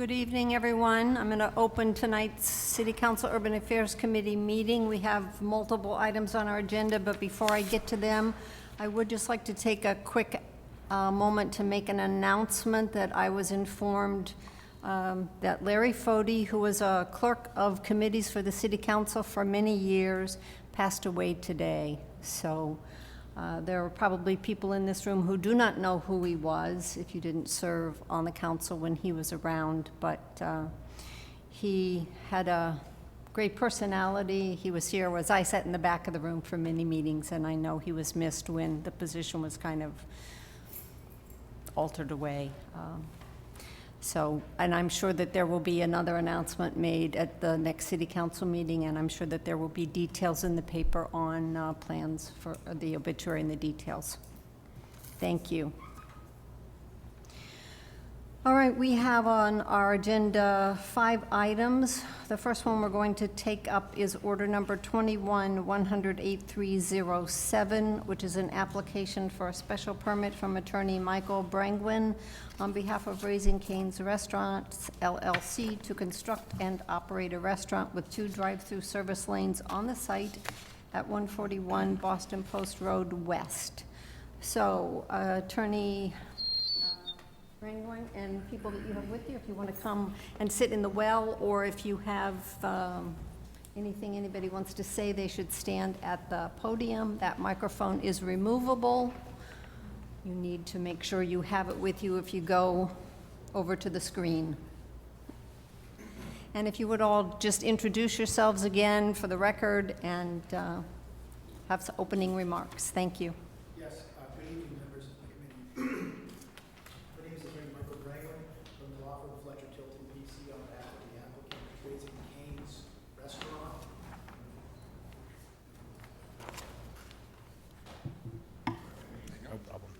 Good evening, everyone. I'm going to open tonight's City Council Urban Affairs Committee meeting. We have multiple items on our agenda, but before I get to them, I would just like to take a quick moment to make an announcement that I was informed that Larry Fody, who was a clerk of committees for the City Council for many years, passed away today. So there are probably people in this room who do not know who he was if you didn't serve on the council when he was around, but he had a great personality. He was here as I sat in the back of the room for many meetings, and I know he was missed when the position was kind of altered away. And I'm sure that there will be another announcement made at the next City Council meeting, and I'm sure that there will be details in the paper on plans for the obituary and the details. Thank you. All right, we have on our agenda 5 items. The first one we're going to take up is order number 21-108-307, which is an application for a special permit from attorney Michael Brangwin on behalf of Raising Cane's Restaurants, LLC, to construct and operate a restaurant with 2 drive-through service lanes on the site at 141 Boston Post Road West. So, attorney Brangwin and people that you have with you, if you want to come and sit in the well, or if you have anything anybody wants to say, they should stand at the podium. That microphone is removable. You need to make sure you have it with you if you go over to the screen. And if you would all just introduce yourselves again for the record and have some opening remarks. Thank you. Yes, good evening, members of the committee. My name is attorney Michael Brangwin from the law firm Fletcher Tilton, PC, on behalf of the applicant Raising Cane's Restaurant. No problem.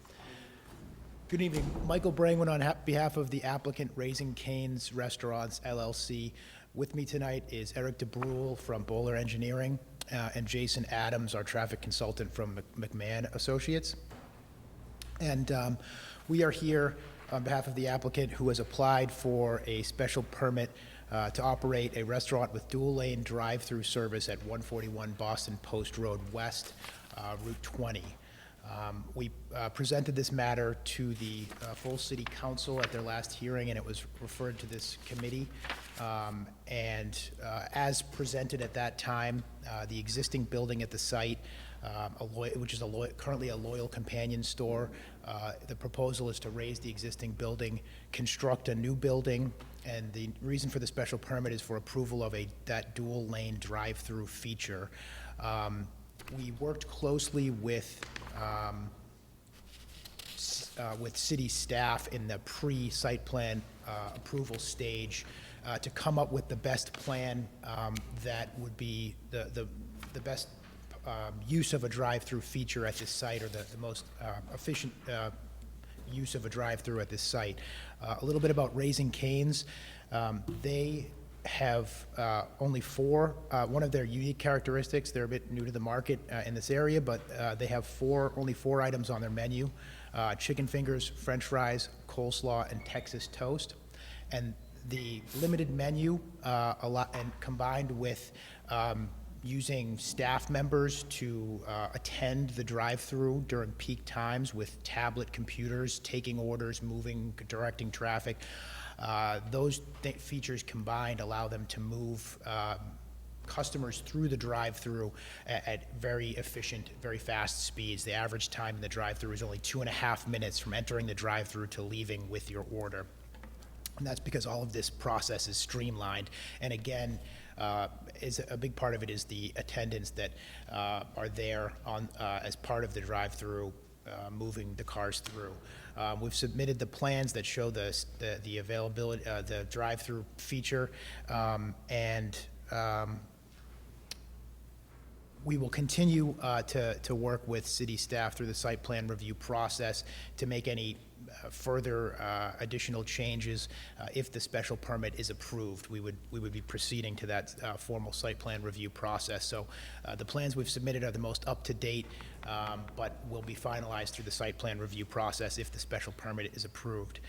Good evening, Michael Brangwin on behalf of the applicant Raising Cane's Restaurants, LLC. With me tonight is Eric DeBrule from Bowler Engineering and Jason Adams, our traffic consultant from McMahon Associates. And we are here on behalf of the applicant who has applied for a special permit to operate a restaurant with dual-lane drive-through service at 141 Boston Post Road West, Route 20. We presented this matter to the full City Council at their last hearing, and it was referred to this committee. As presented at that time, the existing building at the site, which is currently a Loyal Companion store, the proposal is to raise the existing building, construct a new building, and the reason for the special permit is for approval of that dual-lane drive-through feature. We worked closely with city staff in the pre-site plan approval stage to come up with the best plan that would be the best use of a drive-through feature at this site, or the most efficient use of a drive-through at this site. A little bit about Raising Cane's. They have only 4. One of their unique characteristics, they're a bit new to the market in this area, but they have only 4 items on their menu: chicken fingers, French fries, coleslaw, and Texas toast. And the limited menu, and combined with using staff members to attend the drive-through during peak times with tablet computers, taking orders, moving, directing traffic. Those features combined allow them to move customers through the drive-through at very efficient, very fast speeds. The average time in the drive-through is only 2.5 minutes from entering the drive-through to leaving with your order. And that's because all of this process is streamlined. And again, is a big part of it is the attendants that are there as part of the drive-through, moving the cars through. We've submitted the plans that show the availability, the drive-through feature, and we will continue to work with city staff through the site plan review process to make any further additional changes. If the special permit is approved, we would be proceeding to that formal site plan review process. So the plans we've submitted are the most up-to-date, but will be finalized through the site plan review process if the special permit is approved.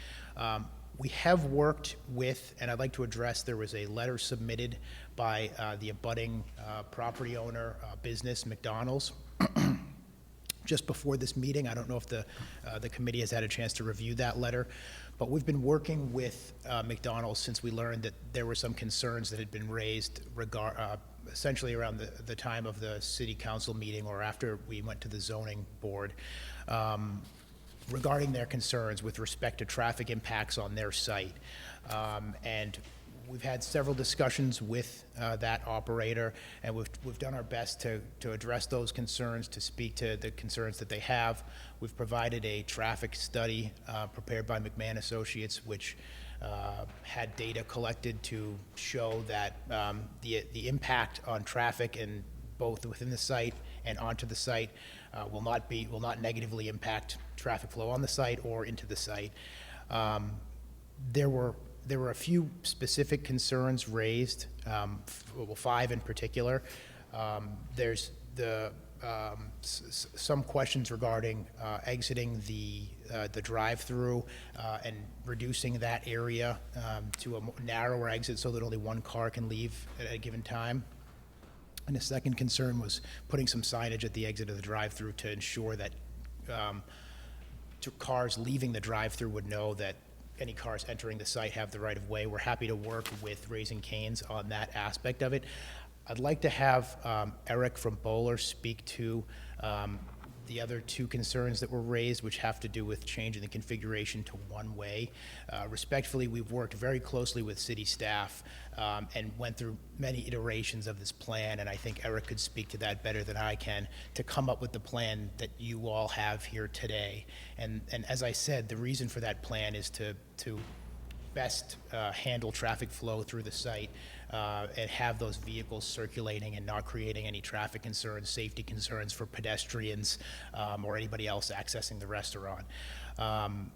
We have worked with, and I'd like to address, there was a letter submitted by the abutting property owner business, McDonald's, just before this meeting. I don't know if the committee has had a chance to review that letter, but we've been working with McDonald's since we learned that there were some concerns that had been raised essentially around the time of the city council meeting or after we went to the zoning board, regarding their concerns with respect to traffic impacts on their site. And we've had several discussions with that operator, and we've done our best to address those concerns, to speak to the concerns that they have. We've provided a traffic study prepared by McMahon Associates, which had data collected to show that the impact on traffic and both within the site and onto the site will not negatively impact traffic flow on the site or into the site. There were a few specific concerns raised, 5 in particular. There's some questions regarding exiting the drive-through and reducing that area to a narrower exit so that only one car can leave at a given time. And the second concern was putting some signage at the exit of the drive-through to ensure that cars leaving the drive-through would know that any cars entering the site have the right of way. We're happy to work with Raising Cane's on that aspect of it. I'd like to have Eric from Bowler speak to the other 2 concerns that were raised, which have to do with changing the configuration to one-way. Respectfully, we've worked very closely with city staff and went through many iterations of this plan, and I think Eric could speak to that better than I can, to come up with the plan that you all have here today. And as I said, the reason for that plan is to best handle traffic flow through the site and have those vehicles circulating and not creating any traffic concerns, safety concerns for pedestrians or anybody else accessing the restaurant.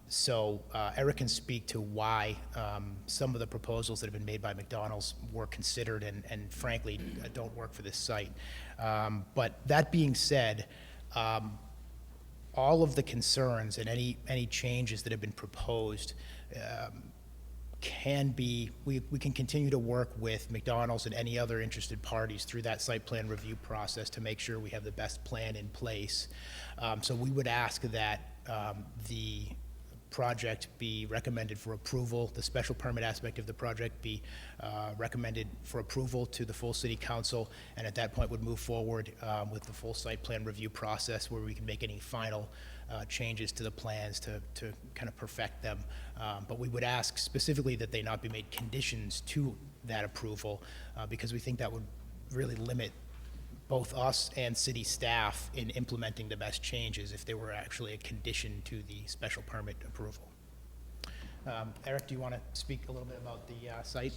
So Eric can speak to why some of the proposals that have been made by McDonald's were considered and frankly don't work for this site. But that being said, all of the concerns and any changes that have been proposed we can continue to work with McDonald's and any other interested parties through that site plan review process to make sure we have the best plan in place. So we would ask that the project be recommended for approval, the special permit aspect of the project be recommended for approval to the full city council, and at that point would move forward with the full site plan review process where we can make any final changes to the plans to kind of perfect them. But we would ask specifically that they not be made conditions to that approval because we think that would really limit both us and city staff in implementing the best changes if they were actually a condition to the special permit approval. Eric, do you want to speak a little bit about the site?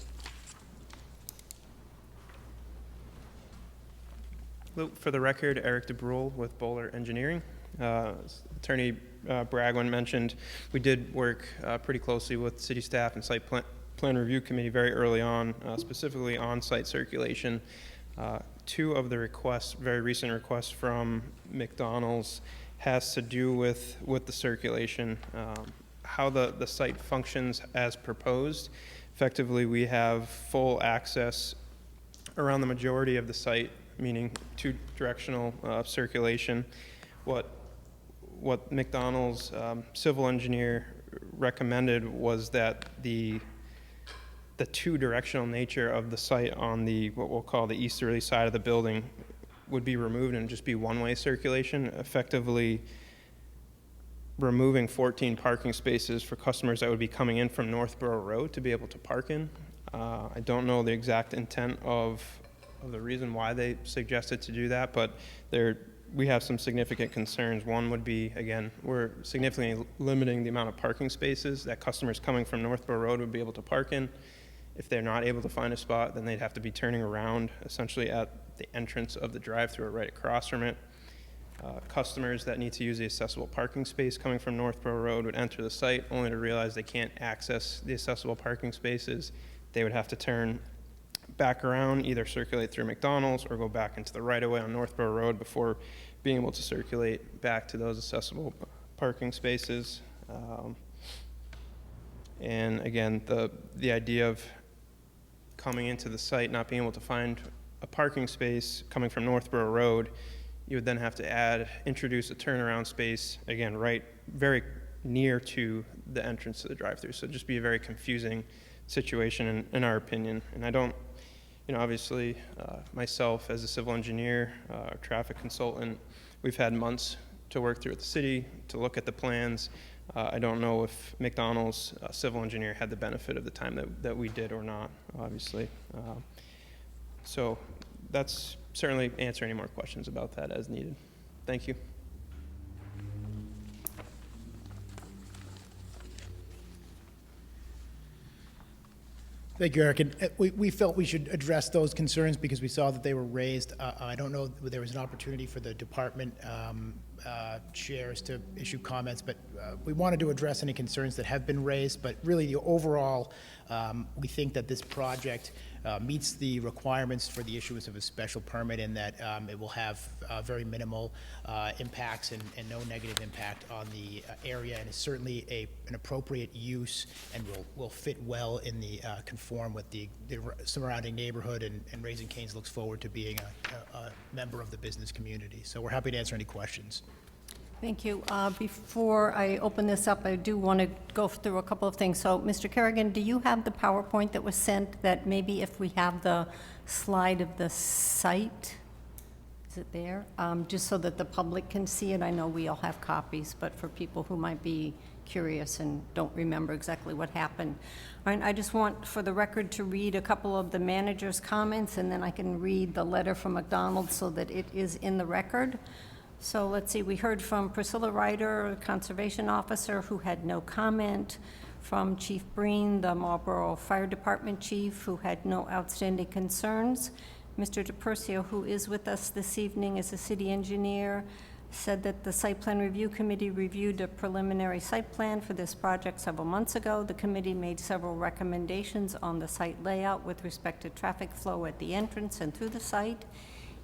For the record, Eric DeBrule with Bowler Engineering. Attorney Bragwin mentioned we did work pretty closely with city staff and site plan review committee very early on, specifically on site circulation. 2 of the requests, very recent requests from McDonald's, has to do with the circulation, how the site functions as proposed. Effectively, we have full access around the majority of the site, meaning 2-directional circulation. What McDonald's civil engineer recommended was that the 2-directional nature of the site on the what we'll call the easterly side of the building would be removed and just be one-way circulation, effectively removing 14 parking spaces for customers that would be coming in from Northborough Road to be able to park in. I don't know the exact intent of the reason why they suggested to do that, but we have some significant concerns. One would be, again, we're significantly limiting the amount of parking spaces that customers coming from Northborough Road would be able to park in. If they're not able to find a spot, then they'd have to be turning around essentially at the entrance of the drive-thru or right across from it. Customers that need to use the accessible parking space coming from Northborough Road would enter the site only to realize they can't access the accessible parking spaces. They would have to turn back around, either circulate through McDonald's or go back into the right-of-way on Northborough Road before being able to circulate back to those accessible parking spaces. And again, the idea of coming into the site, not being able to find a parking space coming from Northborough Road, you would then have to introduce a turnaround space, again, right very near to the entrance to the drive-through. So it'd just be a very confusing situation in our opinion. And I don't, obviously myself as a civil engineer, traffic consultant, we've had months to work through with the city, to look at the plans. I don't know if McDonald's civil engineer had the benefit of the time that we did or not, obviously. So that's certainly answer any more questions about that as needed. Thank you. Thank you, Eric. And we felt we should address those concerns because we saw that they were raised. I don't know if there was an opportunity for the department chairs to issue comments, but we wanted to address any concerns that have been raised. But really, the overall, we think that this project meets the requirements for the issuance of a special permit in that it will have very minimal impacts and no negative impact on the area, and is certainly an appropriate use and will fit well in the conform with the surrounding neighborhood, and Raising Cane's looks forward to being a member of the business community. So we're happy to answer any questions. Thank you. Before I open this up, I do want to go through a couple of things. So, Mr. Kerrigan, do you have the PowerPoint that was sent that maybe if we have the slide of the site, is it there? Just so that the public can see it. I know we all have copies, but for people who might be curious and don't remember exactly what happened. All right, I just want for the record to read a couple of the manager's comments, and then I can read the letter from McDonald's so that it is in the record. So let's see, we heard from Priscilla Ryder, Conservation Officer, who had no comment, from Chief Breen, the Marlborough Fire Department Chief, who had no outstanding concerns. Mr. DePercio, who is with us this evening as a city engineer, said that the Site Plan Review Committee reviewed a preliminary site plan for this project several months ago. The committee made several recommendations on the site layout with respect to traffic flow at the entrance and through the site.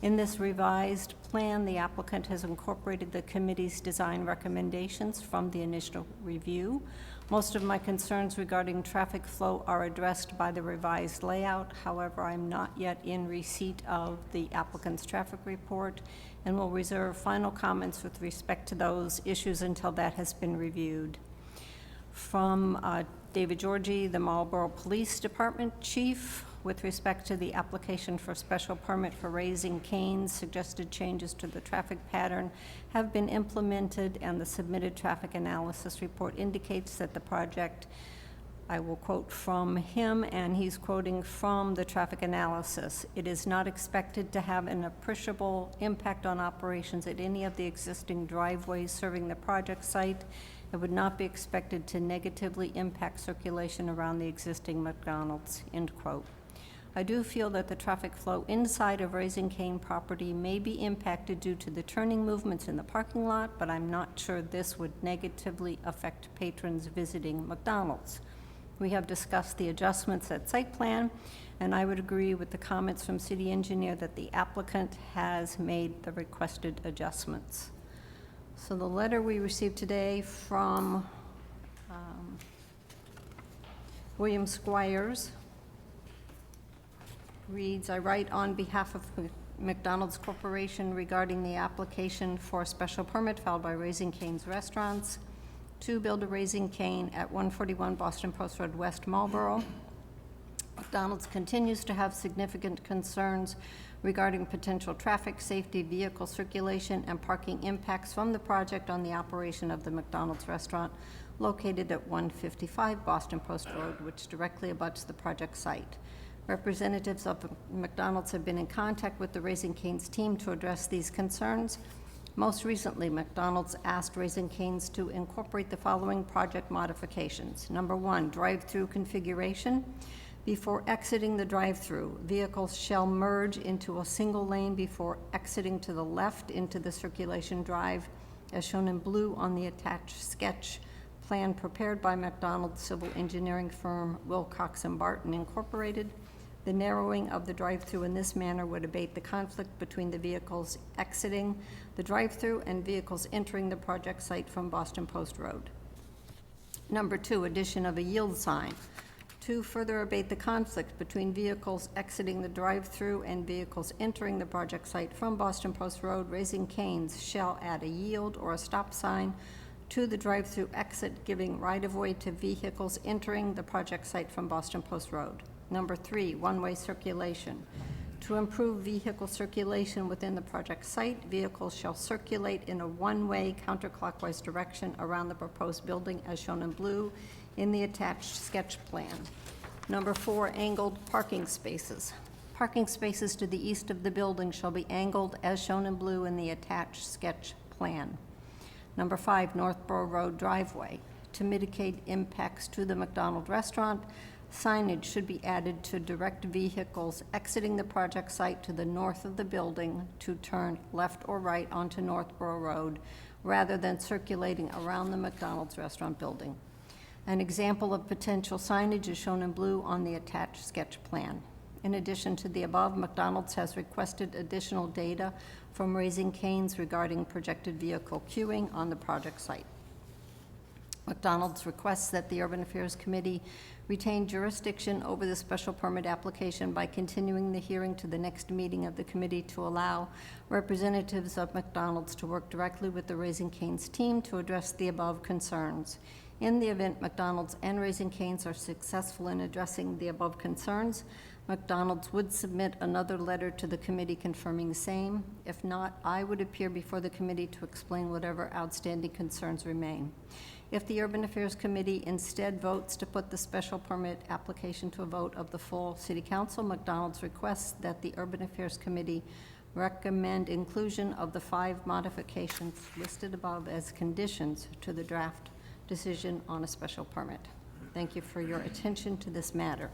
In this revised plan, the applicant has incorporated the committee's design recommendations from the initial review. Most of my concerns regarding traffic flow are addressed by the revised layout. However, I'm not yet in receipt of the applicant's traffic report and will reserve final comments with respect to those issues until that has been reviewed. From David Georgie, the Marlborough Police Department Chief, with respect to the application for special permit for Raising Cane's, suggested changes to the traffic pattern have been implemented, and the submitted traffic analysis report indicates that the project, I will quote from him, and he's quoting from the traffic analysis, "It is not expected to have an appreciable impact on operations at any of the existing driveways serving the project site. It would not be expected to negatively impact circulation around the existing McDonald's," end quote. I do feel that the traffic flow inside of Raising Cane property may be impacted due to the turning movements in the parking lot, but I'm not sure this would negatively affect patrons visiting McDonald's. We have discussed the adjustments at site plan, and I would agree with the comments from city engineer that the applicant has made the requested adjustments. So the letter we received today from William Squires reads, "I write on behalf of McDonald's Corporation regarding the application for a special permit filed by Raising Cane's Restaurants to build a Raising Cane at 141 Boston Post Road, West Marlborough. McDonald's continues to have significant concerns regarding potential traffic, safety, vehicle circulation, and parking impacts from the project on the operation of the McDonald's restaurant located at 155 Boston Post Road, which directly abuts the project site. Representatives of McDonald's have been in contact with the Raising Cane's team to address these concerns. Most recently, McDonald's asked Raising Cane's to incorporate the following project modifications. Number one, drive-through configuration. Before exiting the drive-through, vehicles shall merge into a single lane before exiting to the left into the circulation drive, as shown in blue on the attached sketch plan prepared by McDonald's civil engineering firm Wilcox & Barton Incorporated. The narrowing of the drive-through in this manner would abate the conflict between the vehicles exiting the drive-through and vehicles entering the project site from Boston Post Road. Number 2, addition of a yield sign. To further abate the conflict between vehicles exiting the drive-through and vehicles entering the project site from Boston Post Road, Raising Cane's shall add a yield or a stop sign to the drive-through exit, giving right-of-way to vehicles entering the project site from Boston Post Road. Number 3, one-way circulation. To improve vehicle circulation within the project site, vehicles shall circulate in a one-way counterclockwise direction around the proposed building as shown in blue in the attached sketch plan. Number 4, angled parking spaces. Parking spaces to the east of the building shall be angled as shown in blue in the attached sketch plan. Number 5, Northborough Road driveway. To mitigate impacts to the McDonald restaurant, signage should be added to direct vehicles exiting the project site to the north of the building to turn left or right onto Northborough Road rather than circulating around the McDonald's restaurant building. An example of potential signage is shown in blue on the attached sketch plan. In addition to the above, McDonald's has requested additional data from Raising Cane's regarding projected vehicle queuing on the project site. McDonald's requests that the Urban Affairs Committee retain jurisdiction over the special permit application by continuing the hearing to the next meeting of the committee to allow representatives of McDonald's to work directly with the Raising Cane's team to address the above concerns. In the event McDonald's and Raising Cane's are successful in addressing the above concerns, McDonald's would submit another letter to the committee confirming same. If not, I would appear before the committee to explain whatever outstanding concerns remain. If the Urban Affairs Committee instead votes to put the special permit application to a vote of the full City Council, McDonald's requests that the Urban Affairs Committee recommend inclusion of the 5 modifications listed above as conditions to the draft decision on a special permit. Thank you for your attention to this matter.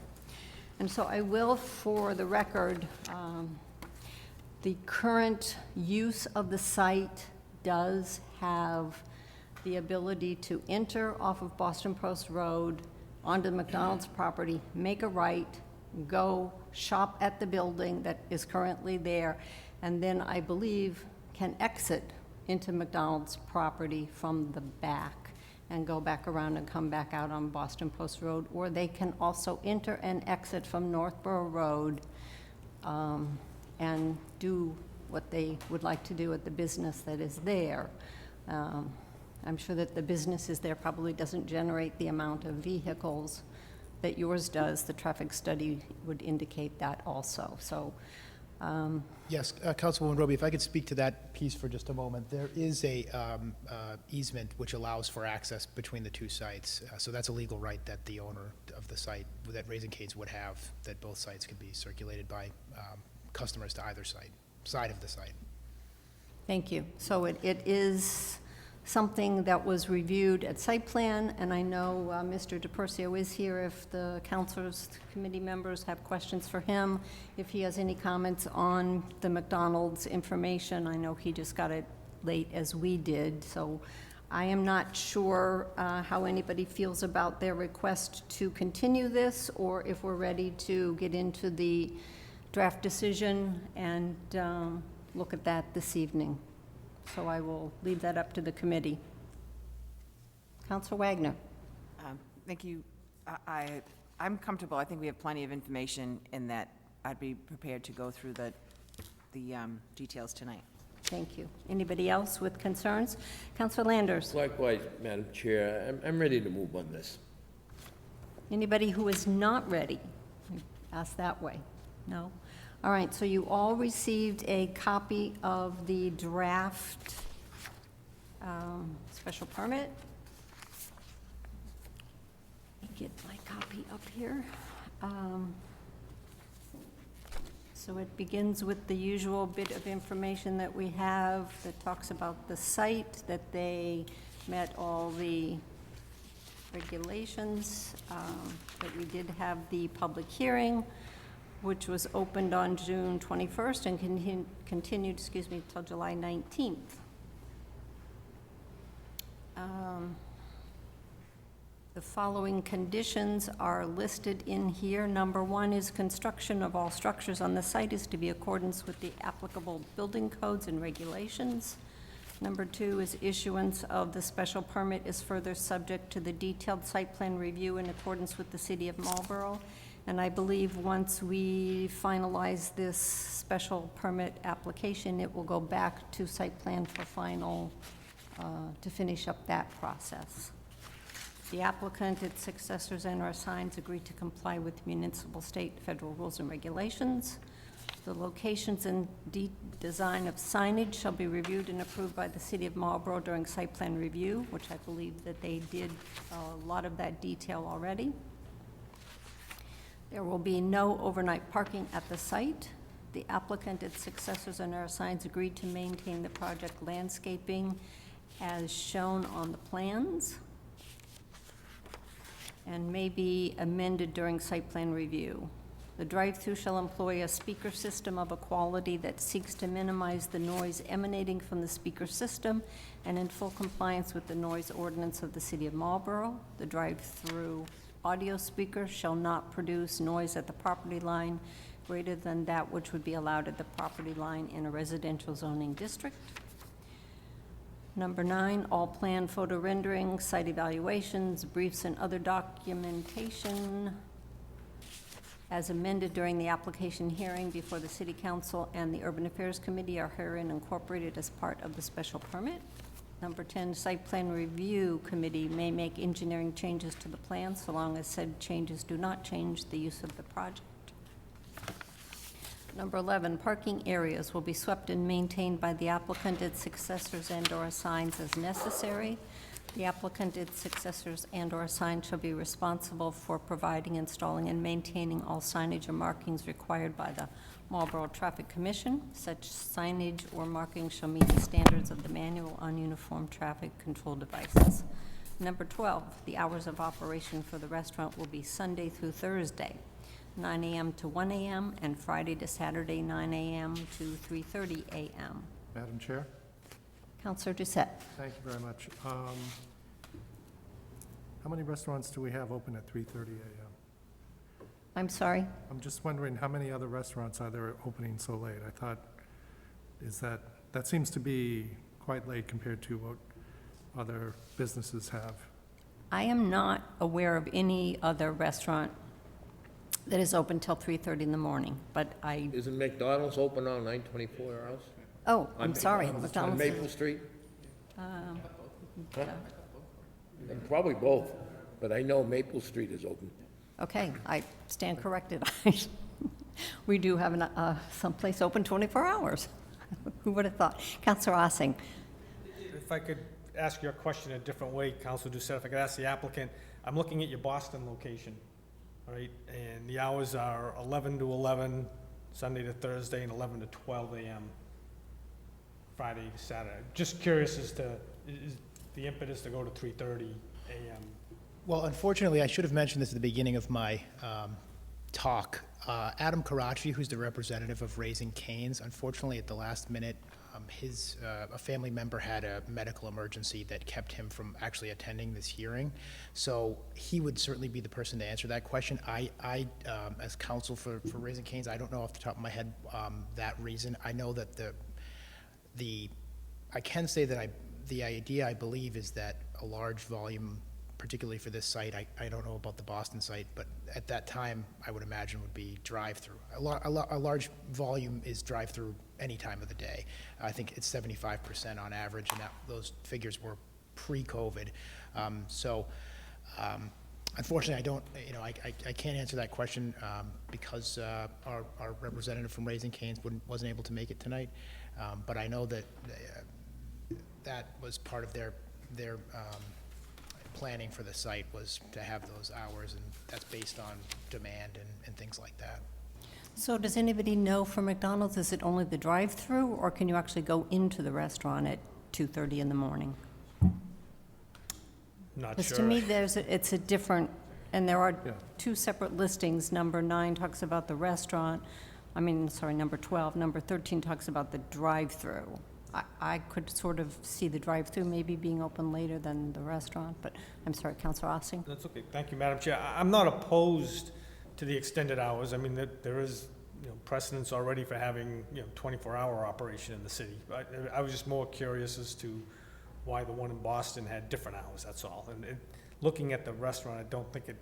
And so I will, for the record, the current use of the site does have the ability to enter off of Boston Post Road onto the McDonald's property, make a right, go shop at the building that is currently there, and then I believe can exit into McDonald's property from the back and go back around and come back out on Boston Post Road, or they can also enter and exit from Northborough Road and do what they would like to do at the business that is there. I'm sure that the business is there probably doesn't generate the amount of vehicles that yours does. The traffic study would indicate that also. So, Yes, Councilwoman Roby, if I could speak to that piece for just a moment. There is a easement which allows for access between the two sites. So that's a legal right that the owner of the site, that Raising Cane's would have, that both sites can be circulated by customers to either side of the site. thank you. So it is something that was reviewed at site plan, and I know Mr. DePercio is here if the councilors, committee members have questions for him. If he has any comments on the McDonald's information, I know he just got it late as we did, so I am not sure how anybody feels about their request to continue this, or if we're ready to get into the draft decision and look at that this evening. So I will leave that up to the committee. Councilor Wagner. Thank you. I'm comfortable. I think we have plenty of information in that. I'd be prepared to go through the details tonight. Thank you. Anybody else with concerns? Councilor Landers. Likewise, Madam Chair, I'm ready to move on this. Anybody who is not ready? Ask that way. No? All right, so you all received a copy of the draft special permit. Let me get my copy up here. So it begins with the usual bit of information that we have that talks about the site, that they met all the regulations, that we did have the public hearing, which was opened on June 21st and continued, till July 19th. The following conditions are listed in here. Number 1 is construction of all structures on the site is to be in accordance with the applicable building codes and regulations. Number 2 is issuance of the special permit is further subject to the detailed site plan review in accordance with the City of Marlborough. And I believe once we finalize this special permit application, it will go back to site plan for final, to finish up that process. The applicant, its successors, and or assigns agree to comply with municipal, state, federal rules and regulations. The locations and design of signage shall be reviewed and approved by the City of Marlborough during site plan review, which I believe that they did a lot of that detail already. There will be no overnight parking at the site. The applicant, its successors, and their assigns agreed to maintain the project landscaping as shown on the plans and may be amended during site plan review. The drive-through shall employ a speaker system of a quality that seeks to minimize the noise emanating from the speaker system and in full compliance with the noise ordinance of the City of Marlborough. The drive-through audio speaker shall not produce noise at the property line greater than that which would be allowed at the property line in a residential zoning district. Number 9, all plan photo renderings, site evaluations, briefs, and other documentation as amended during the application hearing before the City Council and the Urban Affairs Committee are herein incorporated as part of the special permit. Number 10, Site Plan Review Committee may make engineering changes to the plan so long as said changes do not change the use of the project. Number 11, parking areas will be swept and maintained by the applicant, its successors, and/or assigns as necessary. The applicant, its successors, and/or assigns shall be responsible for providing, installing, and maintaining all signage or markings required by the Marlborough Traffic Commission. Such signage or markings shall meet the standards of the Manual on Uniform Traffic Control Devices. Number 12, the hours of operation for the restaurant will be Sunday through Thursday, 9 a.m. to 1 a.m., and Friday to Saturday, 9 a.m. to 3:30 a.m. Madam Chair, Councilor Doucette. thank you very much. How many restaurants do we have open at 3:30 a.m.? I'm sorry? I'm just wondering, how many other restaurants are there opening so late? I thought, that seems to be quite late compared to what other businesses have. I am not aware of any other restaurant that is open till 3:30 in the morning, but Isn't McDonald's open all night, 24 hours? oh, I'm sorry, On McDonald's. Maple Street? um, Huh? And probably both, but I know Maple Street is open. Okay, I stand corrected. We do have someplace open 24 hours. Who would have thought? Councilor Ossing. If I could ask your question a different way, Councilor Doucette, if I could ask the applicant, I'm looking at your Boston location, all right? And the hours are 11 to 11, Sunday to Thursday, and 11 to 12 a.m., Friday to Saturday. Just curious as to, is the impetus to go to 3:30 a.m.? Well, unfortunately, I should have mentioned this at the beginning of my talk. Adam Karachi, who's the representative of Raising Cane's, unfortunately, at the last minute, a family member had a medical emergency that kept him from actually attending this hearing. So he would certainly be the person to answer that question. I as counsel for Raising Cane's, I don't know off the top of my head that reason. I know that I can say that the idea, I believe, is that a large volume, particularly for this site, I don't know about the Boston site, but at that time, I would imagine would be drive-through. A large volume is drive-through any time of the day. I think it's 75% on average, and those figures were pre-COVID. Unfortunately, I can't answer that question because our representative from Raising Cane's wasn't able to make it tonight. But I know that that was part of their planning for the site, was to have those hours, and that's based on demand and things like that. So does anybody know from McDonald's, is it only the drive-through, or can you actually go into the restaurant at 2:30 in the morning? Not Because sure. to me, it's a different, and there are Yeah. two separate listings. Number 9 talks about the restaurant, number 12. Number 13 talks about the drive-through. I could sort of see the drive-through maybe being open later than the restaurant, but I'm sorry, Councilor Ossing. That's okay. Thank you, Madam Chair. I'm not opposed to the extended hours. I mean, there is precedence already for having, 24-hour operation in the city. I was just more curious as to why the one in Boston had different hours, that's all. And looking at the restaurant, I don't think it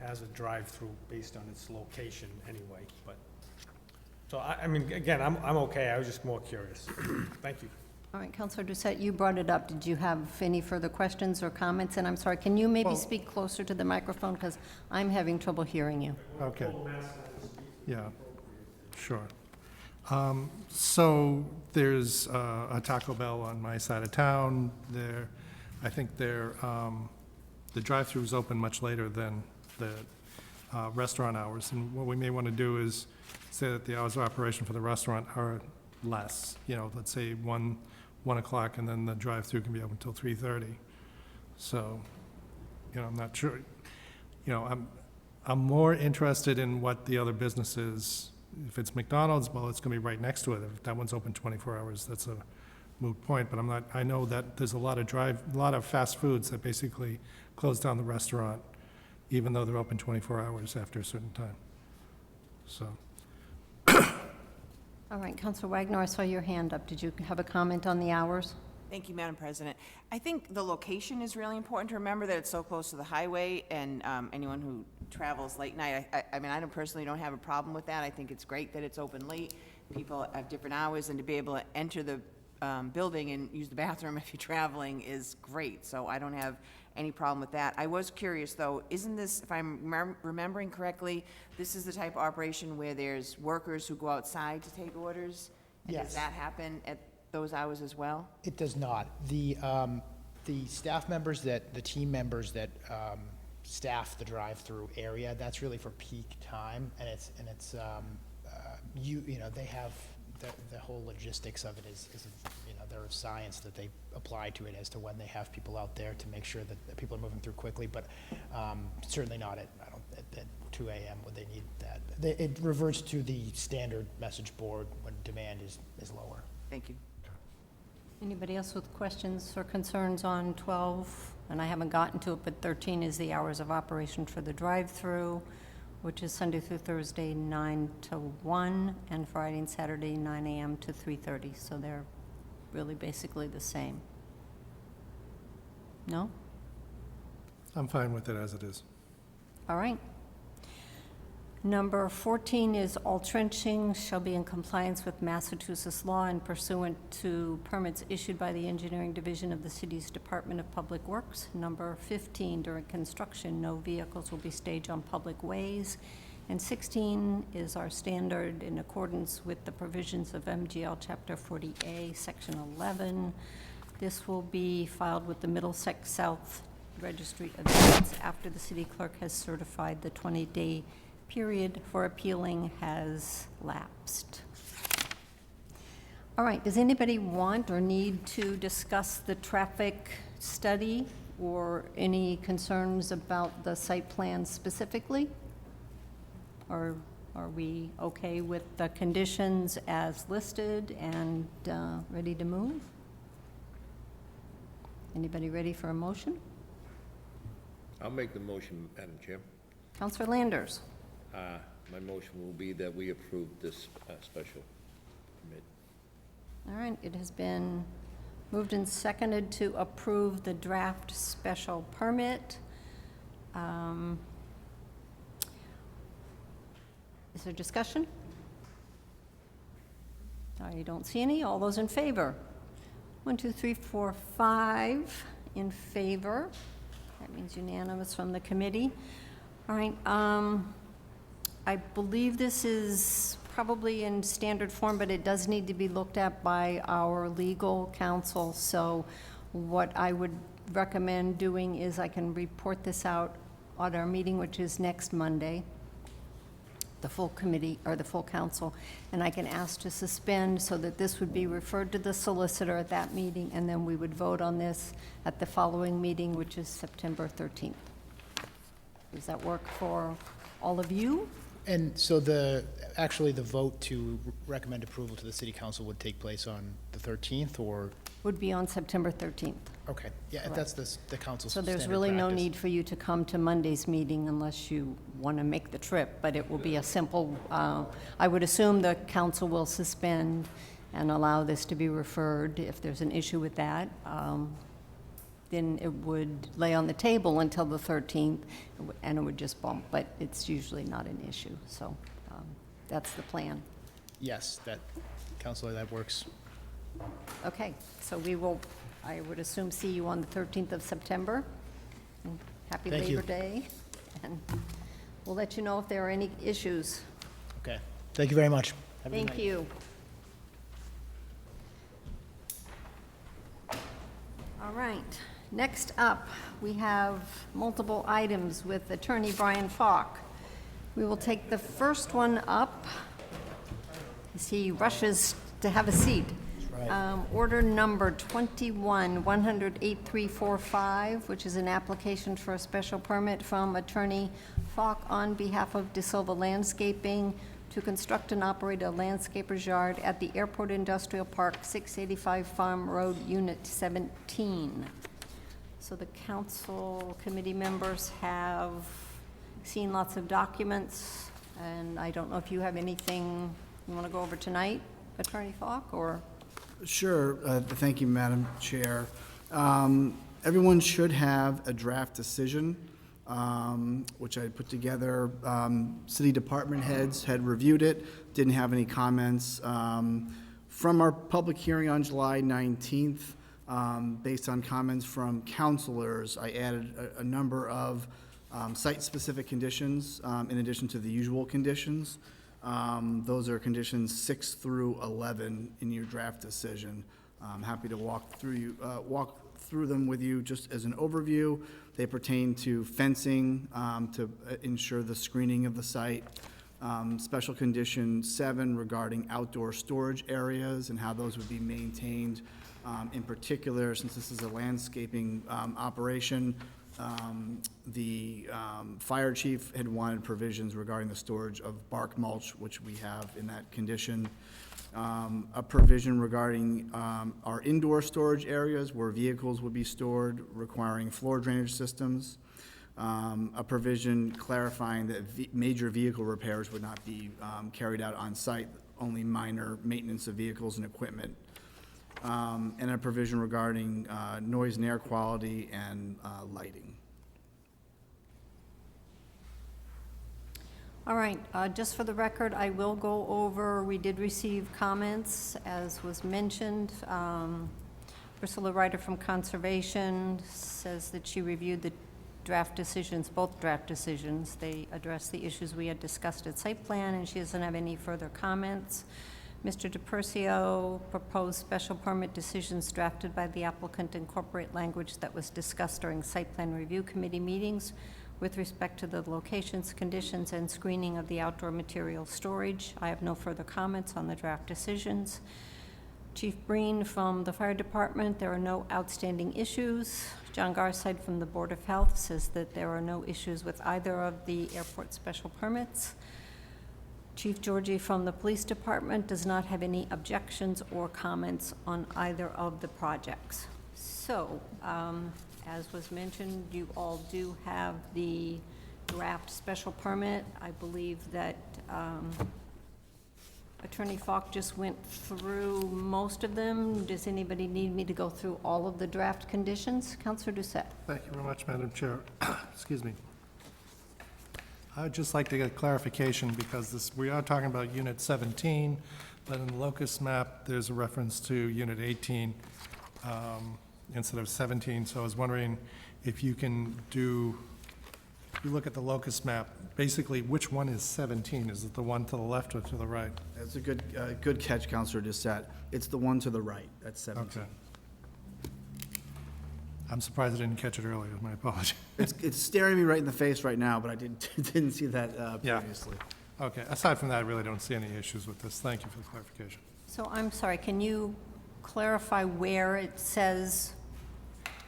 has a drive-through based on its location anyway, but, so I mean, again, I'm okay, I was just more curious. Thank you. All right, Counselor Doucette, you brought it up. Did you have any further questions or comments? And I'm sorry, can you maybe Well- speak closer to the microphone, because I'm having trouble hearing you? Okay. Yeah, sure. So there's a Taco Bell on my side of town. I think the drive-throughs open much later than the restaurant hours. And what we may want to do is say that the hours of operation for the restaurant are less. Let's say 1 o'clock, and then the drive-through can be open until 3:30. So, I'm not sure. I'm more interested in what the other businesses. If it's McDonald's, well, it's going to be right next to it. If that one's open 24 hours, that's a moot point. But I know that there's a lot of fast foods that basically close down the restaurant, even though they're open 24 hours after a certain time. So, All right, Counselor Wagner, I saw your hand up. Did you have a comment on the hours? Thank you, Madam President. I think the location is really important to remember, that it's so close to the highway, and anyone who travels late night, I mean, I personally don't have a problem with that. I think it's great that it's open late, people have different hours, and to be able to enter the building and use the bathroom if you're traveling is great, so I don't have any problem with that. I was curious, though, isn't this, if I'm remembering correctly, this is the type of operation where there's workers who go outside to take orders? And Yes. does that happen at those hours as well? It does not. The staff members the team members that staff the drive-through area, that's really for peak time, and they have the whole logistics of it is there is science that they apply to it as to when they have people out there to make sure that people are moving through quickly, but certainly not at 2 a.m. would they need that. It reverts to the standard message board when demand is lower. Thank you. Anybody else with questions or concerns on 12? And I haven't gotten to it, but 13 is the hours of operation for the drive-through, which is Sunday through Thursday, 9 to 1, and Friday and Saturday, 9 a.m. to 3:30. So they're really basically the same. No? I'm fine with it as it is. All right. Number 14 is all trenching shall be in compliance with Massachusetts law and pursuant to permits issued by the Engineering Division of the city's Department of Public Works. Number 15, during construction, no vehicles will be staged on public ways. And 16 is our standard in accordance with the provisions of MGL Chapter 40A, Section 11. This will be filed with the Middlesex South Registry of Deeds after the city clerk has certified the 20-day period for appealing has lapsed. All right, does anybody want or need to discuss the traffic study or any concerns about the site plan specifically? Or are we okay with the conditions as listed and ready to move? Anybody ready for a motion? I'll make the motion, Madam Chair. Councilor Landers. My motion will be that we approve this special permit. All right, it has been moved and seconded to approve the draft special permit. Is there discussion? I don't see any. All those in favor? 1, 2, 3, 4, 5 in favor. That means unanimous from the committee. All right, I believe this is probably in standard form, but it does need to be looked at by our legal counsel. So what I would recommend doing is I can report this out at our meeting, which is next Monday, the full committee, or the full council, and I can ask to suspend so that this would be referred to the solicitor at that meeting, and then we would vote on this at the following meeting, which is September 13th. Does that work for all of you? And so actually the vote to recommend approval to the city council would take place on the 13th, or? Would be on September 13th. Okay, yeah, Correct. that's the council's So standard there's really no practice. need for you to come to Monday's meeting unless you want to make the trip, but it will be a simple, I would assume the council will suspend and allow this to be referred. If there's an issue with that, then it would lay on the table until the 13th, and it would just bump, but it's usually not an issue, so that's the plan. Yes, Counselor, that works. Okay, so we will, I would assume, see you on the 13th of September. And Happy Thank you. Labor Day, and we'll let you know if there are any issues. Okay. Thank you very much. Have a good Thank night. you. All right, next up, we have multiple items with Attorney Brian Falk. We will take the first one up as he rushes to have a seat. Order number 21-108-345, which is an application for a special permit from Attorney Falk on behalf of De Silva Landscaping to construct and operate a landscaper's yard at the Airport Industrial Park, 685 Farm Road, Unit 17. So the council committee members have seen lots of documents, and I don't know if you have anything you want to go over tonight, Attorney Falk, or? Sure. Thank you, Madam Chair. Everyone should have a draft decision, which I put together. City department heads had reviewed it, didn't have any comments. From our public hearing on July 19th, based on comments from counselors, I added a number of site-specific conditions in addition to the usual conditions. Those are conditions 6 through 11 in your draft decision. I'm happy to walk through them with you just as an overview. They pertain to fencing to ensure the screening of the site. Special condition 7 regarding outdoor storage areas and how those would be maintained. In particular, since this is a landscaping operation, the fire chief had wanted provisions regarding the storage of bark mulch, which we have in that condition. A provision regarding our indoor storage areas where vehicles would be stored, requiring floor drainage systems. A provision clarifying that major vehicle repairs would not be carried out on site, only minor maintenance of vehicles and equipment. And a provision regarding noise and air quality and lighting. All right, just for the record, I will go over, we did receive comments, as was mentioned. Priscilla Ryder from Conservation says that she reviewed the draft decisions, both draft decisions. They address the issues we had discussed at site plan, and she doesn't have any further comments. Mr. DePercio proposed special permit decisions drafted by the applicant incorporate language that was discussed during site plan review committee meetings with respect to the locations, conditions, and screening of the outdoor material storage. I have no further comments on the draft decisions. Chief Breen from the Fire Department, there are no outstanding issues. John Garside from the Board of Health says that there are no issues with either of the airport special permits. Chief Georgie from the Police Department does not have any objections or comments on either of the projects. So, as was mentioned, you all do have the draft special permit. I believe that Attorney Falk just went through most of them. Does anybody need me to go through all of the draft conditions? Councilor Doucette. Thank you very much, Madam Chair. Excuse me. I'd just like to get clarification because we are talking about Unit 17, but in the locus map, there's a reference to Unit 18 instead of 17. So I was wondering if you can do, if you look at the locus map, basically which one is 17? Is it the one to the left or to the right? That's a good catch, Counselor Doucette. It's the one to the right. That's 17. Okay. I'm surprised I didn't catch it earlier. My apologies. It's staring me right in the face right now, but I didn't see that Yeah. previously. Okay. Aside from that, I really don't see any issues with this. Thank you for the clarification. So I'm sorry, can you clarify where it says,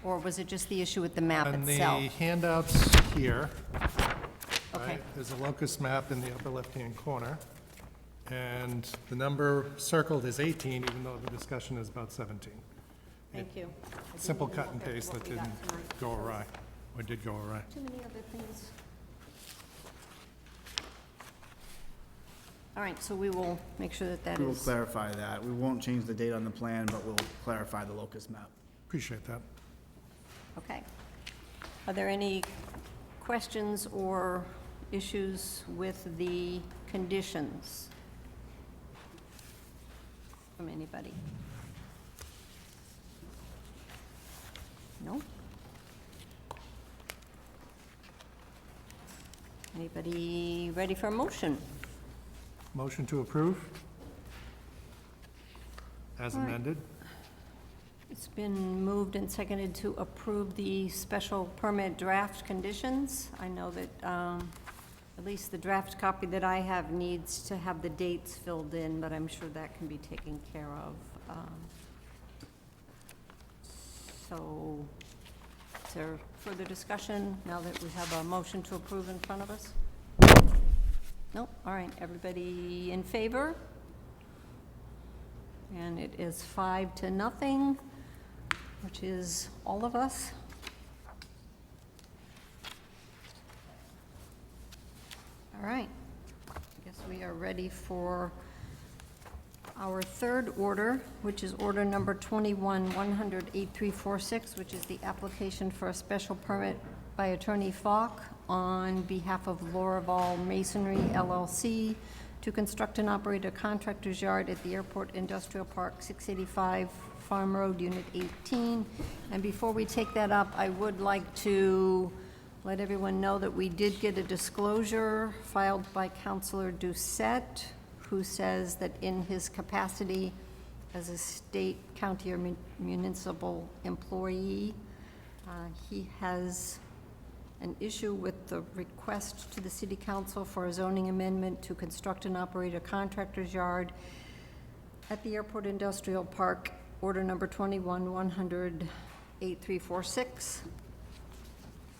or was it just the issue with the map On the itself? handouts here, Okay. right, there's a locus map in the upper left-hand corner, and the number circled is 18, even though the discussion is about 17. Thank you. Simple cut and paste that didn't go awry, or did go awry. Too many other things. All right, so we will make sure that that We will is, clarify that. We won't change the date on the plan, but we'll clarify the locus map. Appreciate that. okay. Are there any questions or issues with the conditions from anybody? No? Anybody ready for a motion? Motion to approve? As All right. amended? It's been moved and seconded to approve the special permit draft conditions. I know that at least the draft copy that I have needs to have the dates filled in, but I'm sure that can be taken care of. So, is there further discussion now that we have a motion to approve in front of us? Nope, all right, everybody in favor? And it is 5-0, which is all of us. All right, I guess we are ready for our third order, which is order number 21-100-8346, which is the application for a special permit by Attorney Falk on behalf of Lorval Masonry LLC to construct and operate a contractor's yard at the Airport Industrial Park, 685 Farm Road, Unit 18. And before we take that up, I would like to let everyone know that we did get a disclosure filed by Councilor Doucette, who says that in his capacity as a state, county, or municipal employee, he has an issue with the request to the city council for a zoning amendment to construct and operate a contractor's yard at the Airport Industrial Park, order number 21-100-8346.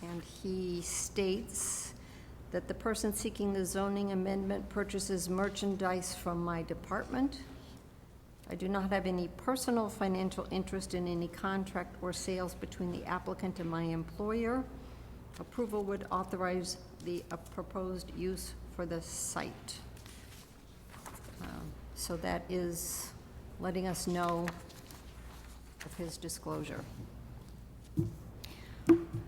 And he states that the person seeking the zoning amendment purchases merchandise from my department. I do not have any personal financial interest in any contract or sales between the applicant and my employer. Approval would authorize the proposed use for the site. So that is letting us know of his disclosure.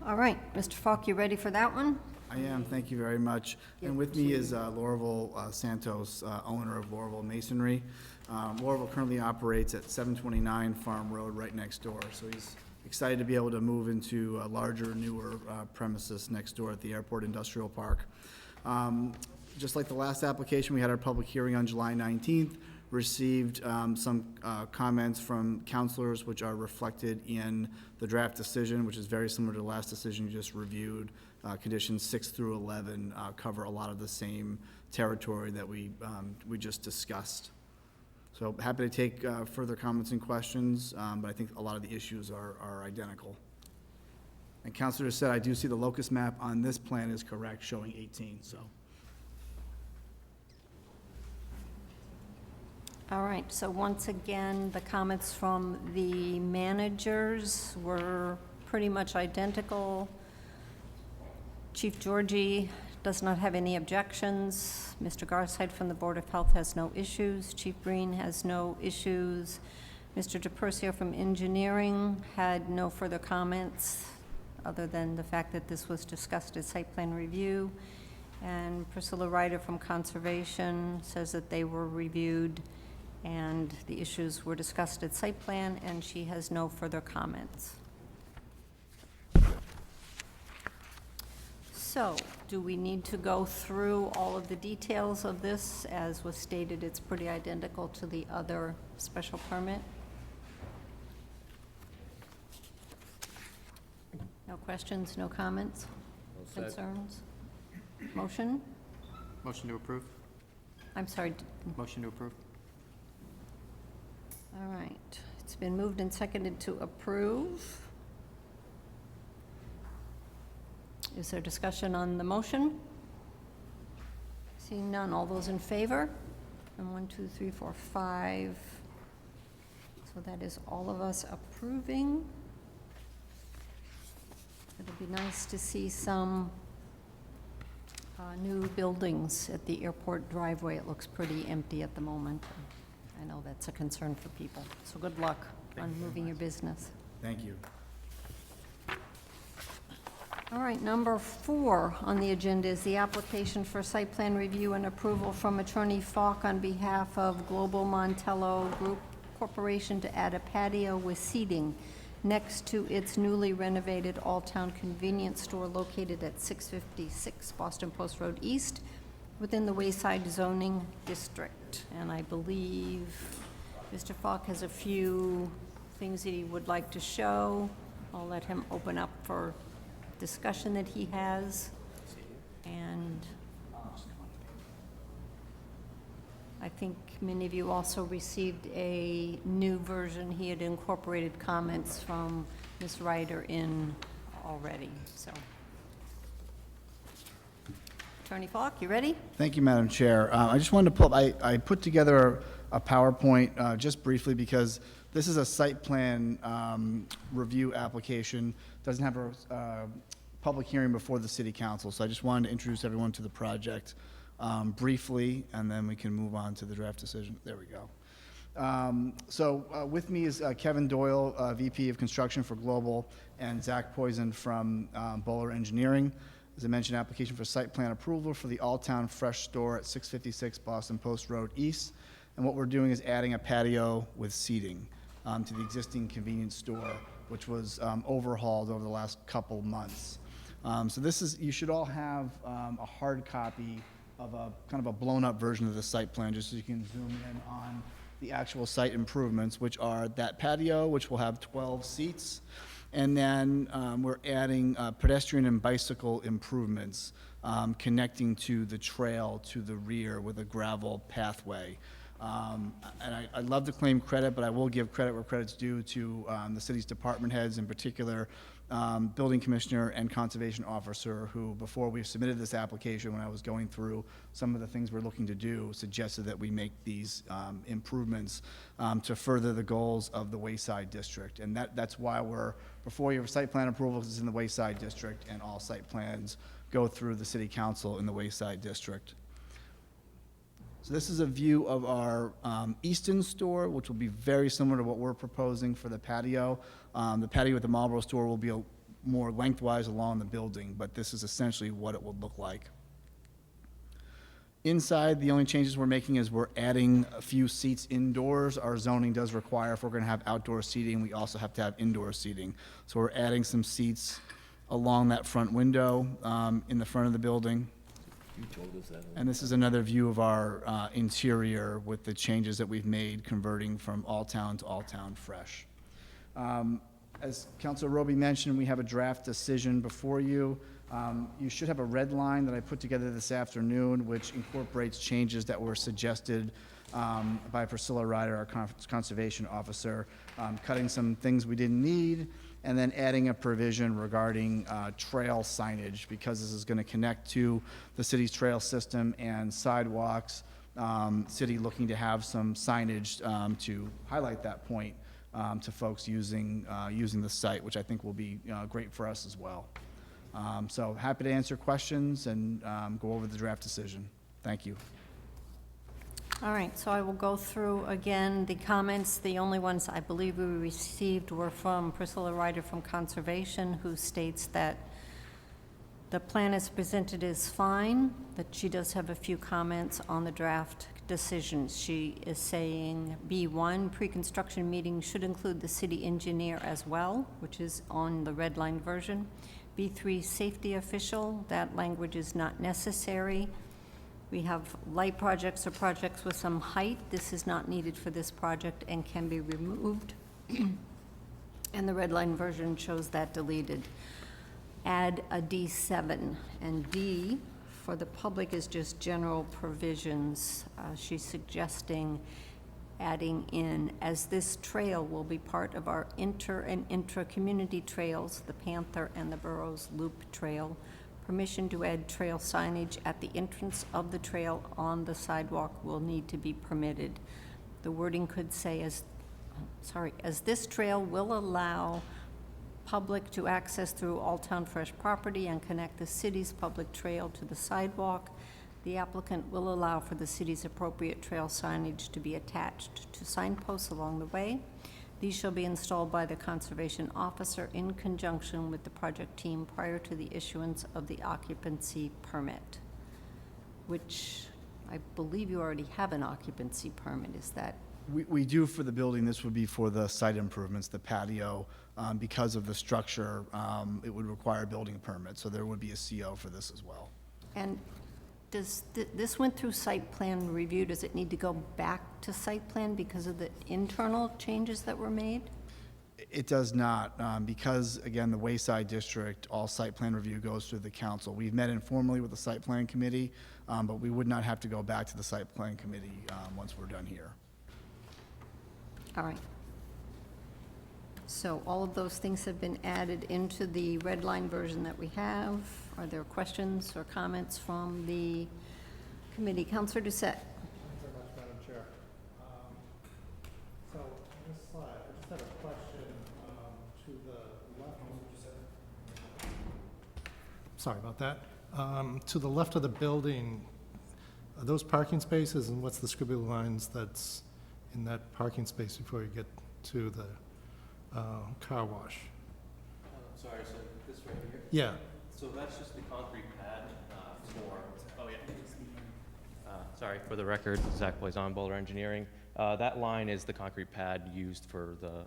All right, Mr. Falk, you ready for that one? I am, thank you very much. And with me is Lorval Santos, owner of Lorval Masonry. Lorval currently operates at 729 Farm Road, right next door. So he's excited to be able to move into a larger, newer premises next door at the Airport Industrial Park. Just like the last application, we had our public hearing on July 19th, received some comments from counselors which are reflected in the draft decision, which is very similar to the last decision you just reviewed. Conditions 6 through 11 cover a lot of the same territory that we just discussed. So happy to take further comments and questions, but I think a lot of the issues are identical. And Councilor said, I do see the locus map on this plan is correct, showing 18, so. All right, so once again, the comments from the managers were pretty much identical. Chief Georgie does not have any objections. Mr. Garside from the Board of Health has no issues. Chief Breen has no issues. Mr. DePercio from Engineering had no further comments, other than the fact that this was discussed at site plan review. And Priscilla Ryder from Conservation says that they were reviewed and the issues were discussed at site plan, and she has no further comments. So, do we need to go through all of the details of this? As was stated, it's pretty identical to the other special permit. No questions, no comments, concerns? Motion? Motion to approve. I'm sorry. Motion to approve. All right, it's been moved and seconded to approve. Is there discussion on the motion? Seeing none, all those in favor? And 1, 2, 3, 4, 5. So that is all of us approving. It'll be nice to see some new buildings at the airport driveway. It looks pretty empty at the moment. I know that's a concern for people. So good luck on moving your business. Thank you. All right, number 4 on the agenda is the application for site plan review and approval from Attorney Falk on behalf of Global Montello Group Corporation to add a patio with seating next to its newly renovated all-town convenience store located at 656 Boston Post Road East within the Wayside zoning district. And I believe Mr. Falk has a few things that he would like to show. I'll let him open up for discussion that he has. And I think many of you also received a new version. He had incorporated comments from Ms. Ryder in already, so. Attorney Falk, you ready? Thank you, Madam Chair. I just wanted to pull up, I put together a PowerPoint just briefly because this is a site plan review application. Doesn't have a public hearing before the city council, so I just wanted to introduce everyone to the project briefly, and then we can move on to the draft decision. There we go. So with me is Kevin Doyle, VP of Construction for Global, and Zach Poison from Bowler Engineering. As I mentioned, application for site plan approval for the All-Town Fresh Store at 656 Boston Post Road East. And what we're doing is adding a patio with seating to the existing convenience store, which was overhauled over the last couple months. So this is, you should all have a hard copy of a kind of a blown-up version of the site plan, just so you can zoom in on the actual site improvements, which are that patio, which will have 12 seats. And then we're adding pedestrian and bicycle improvements connecting to the trail to the rear with a gravel pathway. And I'd love to claim credit, but I will give credit where credit's due to the city's department heads, in particular, building commissioner and conservation officer, who, before we submitted this application, when I was going through some of the things we're looking to do, suggested that we make these improvements to further the goals of the Wayside District. And that's why we're, before your site plan approvals is in the Wayside District, and all site plans go through the city council in the Wayside District. So this is a view of our Easton store, which will be very similar to what we're proposing for the patio. The patio at the Marlborough store will be more lengthwise along the building, but this is essentially what it will look like. Inside, the only changes we're making is we're adding a few seats indoors. Our zoning does require, if we're going to have outdoor seating, we also have to have indoor seating. So we're adding some seats along that front window in the front of the building. And this is another view of our interior with the changes that we've made converting from All-Town to All-Town Fresh. As Councilor Roby mentioned, we have a draft decision before you. You should have a red line that I put together this afternoon, which incorporates changes that were suggested by Priscilla Ryder, our conservation officer, cutting some things we didn't need, and then adding a provision regarding trail signage, because this is going to connect to the city's trail system and sidewalks. City looking to have some signage to highlight that point to folks using the site, which I think will be great for us as well. So happy to answer questions and go over the draft decision. Thank you. All right, so I will go through again the comments. The only ones I believe we received were from Priscilla Ryder from Conservation, who states that the plan as presented is fine, that she does have a few comments on the draft decisions. She is saying B1, pre-construction meeting should include the city engineer as well, which is on the red line version. B3, safety official, that language is not necessary. We have light projects or projects with some height. This is not needed for this project and can be removed. And the red line version shows that deleted. Add a D7, and D for the public is just general provisions. She's suggesting adding in, as this trail will be part of our inter and intra-community trails, the Panther and the Burrows Loop Trail, permission to add trail signage at the entrance of the trail on the sidewalk will need to be permitted. The wording could say, as this trail will allow public to access through All Town Fresh property and connect the city's public trail to the sidewalk. The applicant will allow for the city's appropriate trail signage to be attached to signposts along the way. These shall be installed by the conservation officer in conjunction with the project team prior to the issuance of the occupancy permit, which I believe you already have an occupancy permit. Is that? We do for the building. This would be for the site improvements, the patio. Because of the structure, it would require a building permit, so there would be a CO for this as well. And does, this went through site plan review, does it need to go back to site plan because of the internal changes that were made? It does not, because, again, the Wayside District, all site plan review goes through the council. We've met informally with the site plan committee, but we would not have to go back to the site plan committee once we're done here. All right. So all of those things have been added into the red line version that we have. Are there questions or comments from the committee? Counselor Doucette? Thank you very much, Madam Chair. So, on this slide, I just have a question to the left. Sorry about that. To the left of the building, are those parking spaces, and what's the squiggly lines that's in that parking space before you get to the car wash? Sorry, so this right here? Yeah. So that's just the concrete pad sorry, for the record, Zach Blazon, Boulder Engineering. That line is the concrete pad used for the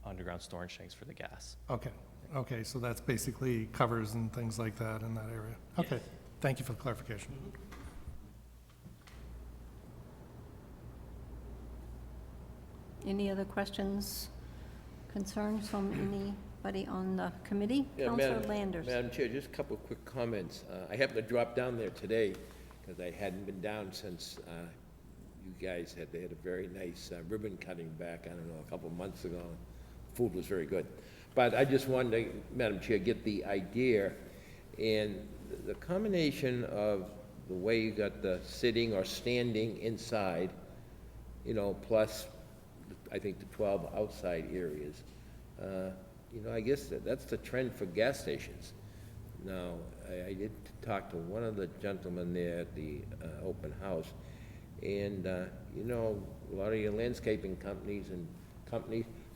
underground storage tanks for the gas. Okay. Okay, so that's basically covers and things like that in that area. Okay. Yes. Thank you for the clarification. Any other questions, concerns from anybody on the committee? Yeah, Counselor Landers? Madam Chair, just a couple of quick comments. I happened to drop down there today because I hadn't been down since you guys they had a very nice ribbon cutting back, I don't know, a couple of months ago. Food was very good. But I just wanted to, Madam Chair, get the idea and the combination of the way you got the sitting or standing inside, you know, plus I think the 12 outside areas. You know, I guess that's the trend for gas stations. Now, I did talk to one of the gentlemen there at the open house, and, you know, a lot of your landscaping companies,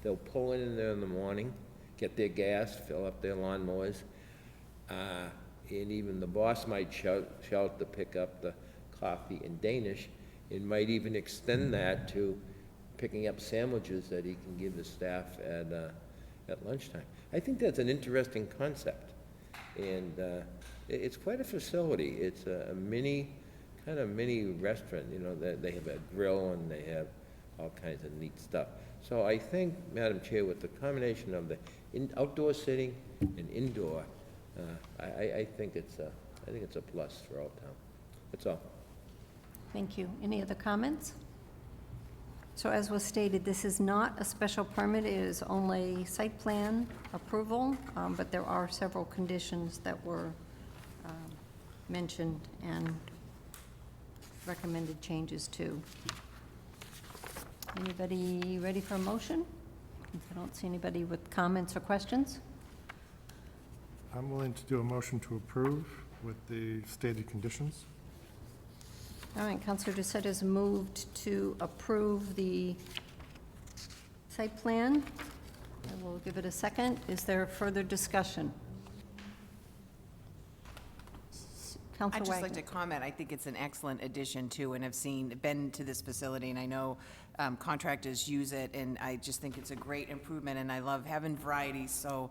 they'll pull in there in the morning, get their gas, fill up their lawnmowers, and even the boss might shout to pick up the coffee in Danish, and might even extend that to picking up sandwiches that he can give the staff at lunchtime. I think that's an interesting concept, and it's quite a facility. It's a kind of mini restaurant. You know, they have a grill and they have all kinds of neat stuff. So I think, Madam Chair, with the combination of the outdoor sitting and indoor, I think it's a plus for Old Town. That's all. Thank you. Any other comments? So as was stated, this is not a special permit, it is only site plan approval, but there are several conditions that were mentioned and recommended changes too. Anybody ready for a motion? I don't see anybody with comments or questions. I'm willing to do a motion to approve with the stated conditions. All right, Councilor Doucette has moved to approve the site plan. I will give it a second. Is there further discussion? Councilor I'd just like Wagner. to comment, I think it's an excellent addition too, and I've been to this facility, and I know contractors use it, and I just think it's a great improvement, and I love having variety, so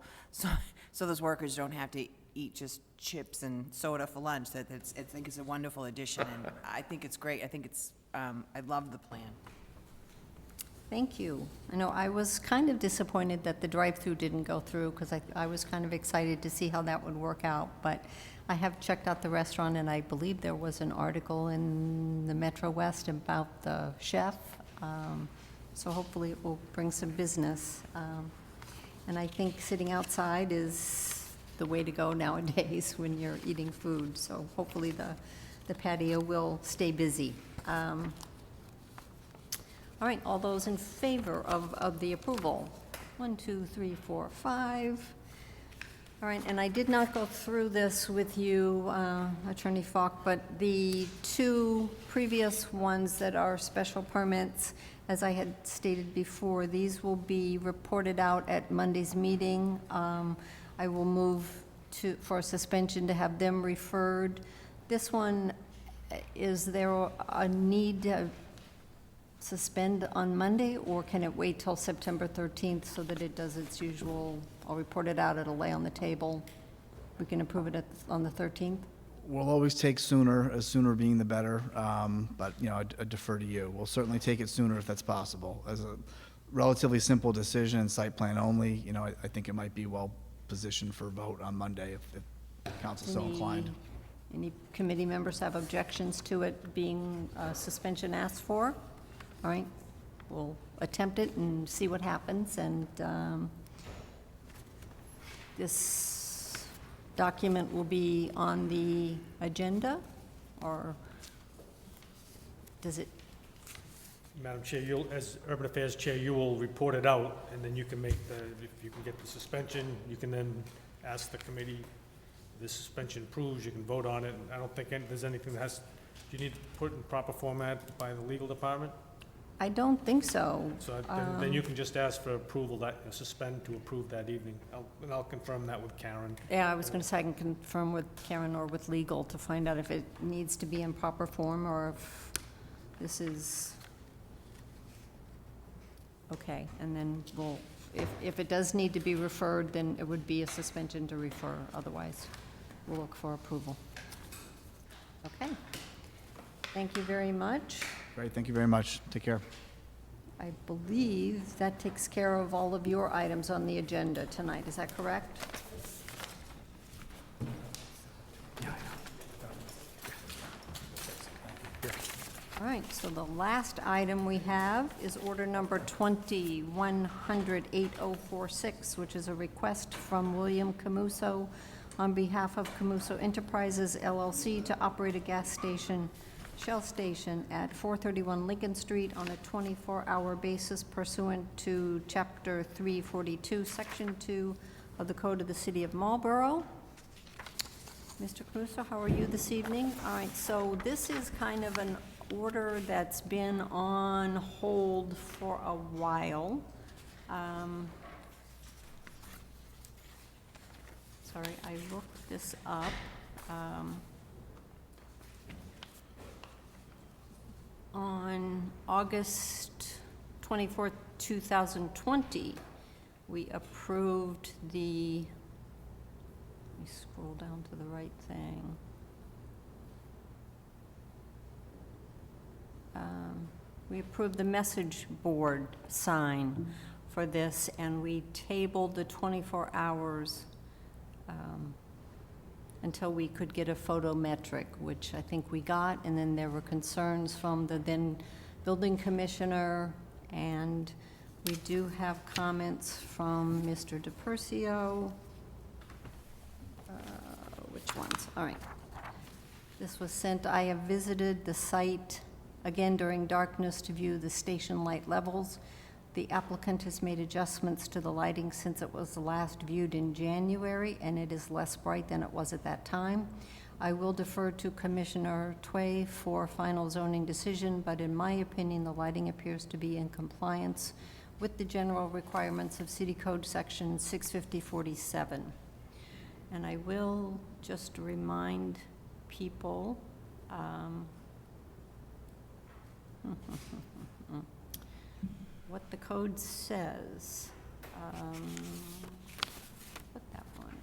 those workers don't have to eat just chips and soda for lunch. I think it's a wonderful addition, and I think it's great. I think I love the plan. Thank you. I know I was kind of disappointed that the drive-through didn't go through, because I was kind of excited to see how that would work out, but I have checked out the restaurant, and I believe there was an article in the Metro West about the chef, so hopefully it will bring some business. And I think sitting outside is the way to go nowadays when you're eating food, so hopefully the patio will stay busy. All right, all those in favor of the approval? 1, 2, 3, 4, 5. All right, and I did not go through this with you, Attorney Falk, but the 2 previous ones that are special permits, as I had stated before, these will be reported out at Monday's meeting. I will move for suspension to have them referred. This one, is there a need to suspend on Monday, or can it wait till September 13th so that it does its usual, I'll report it out, it'll lay on the table, we can approve it on the 13th? We'll always take sooner, sooner being the better, but, you know, I defer to you. We'll certainly take it sooner if that's possible. As a relatively simple decision, site plan only, you know, I think it might be well positioned for vote on Monday if council's so inclined. Any committee members have objections to it being suspension asked for? All right, we'll attempt it and see what happens, and this document will be on the agenda, or does it? Madam Chair, you'll, as Urban Affairs Chair, you will report it out, and then you can make the, if you can get the suspension, you can then ask the committee, the suspension approves, you can vote on it, and I don't think there's anything that has, do you need to put in proper format by the legal department? I don't think so. So then you can just ask for approval that, suspend to approve that evening. And I'll confirm that with Karen. Yeah, I was going to say I can confirm with Karen or with legal to find out if it needs to be in proper form or if this is okay. And then we'll, if it does need to be referred, then it would be a suspension to refer. Otherwise, we'll look for approval. Okay. Thank you very much. Great, thank you very much. Take care. I believe that takes care of all of your items on the agenda tonight. Is that correct? All right, so the last item we have is order number 20-100-8046, which is a request from William Camuso on behalf of Camuso Enterprises LLC to operate a gas station, Shell station at 431 Lincoln Street on a 24-hour basis pursuant to Chapter 342, Section 2 of the Code of the City of Marlborough. Mr. Camuso, how are you this evening? All right, so this is kind of an order that's been on hold for a while. Sorry, I looked this up. On August 24th, 2020, we approved the, let me scroll down to the right thing. We approved the message board sign for this, and we tabled the 24 hours until we could get a photometric, which I think we got, and then there were concerns from the then building commissioner, and we do have comments from Mr. DePercio. Which ones? All right. This was sent, I have visited the site again during darkness to view the station light levels. The applicant has made adjustments to the lighting since it was last viewed in January, and it is less bright than it was at that time. I will defer to Commissioner Tway for final zoning decision, but in my opinion, the lighting appears to be in compliance with the general requirements of City Code Section 650-47. And I will just remind people, what the code says. Put that one.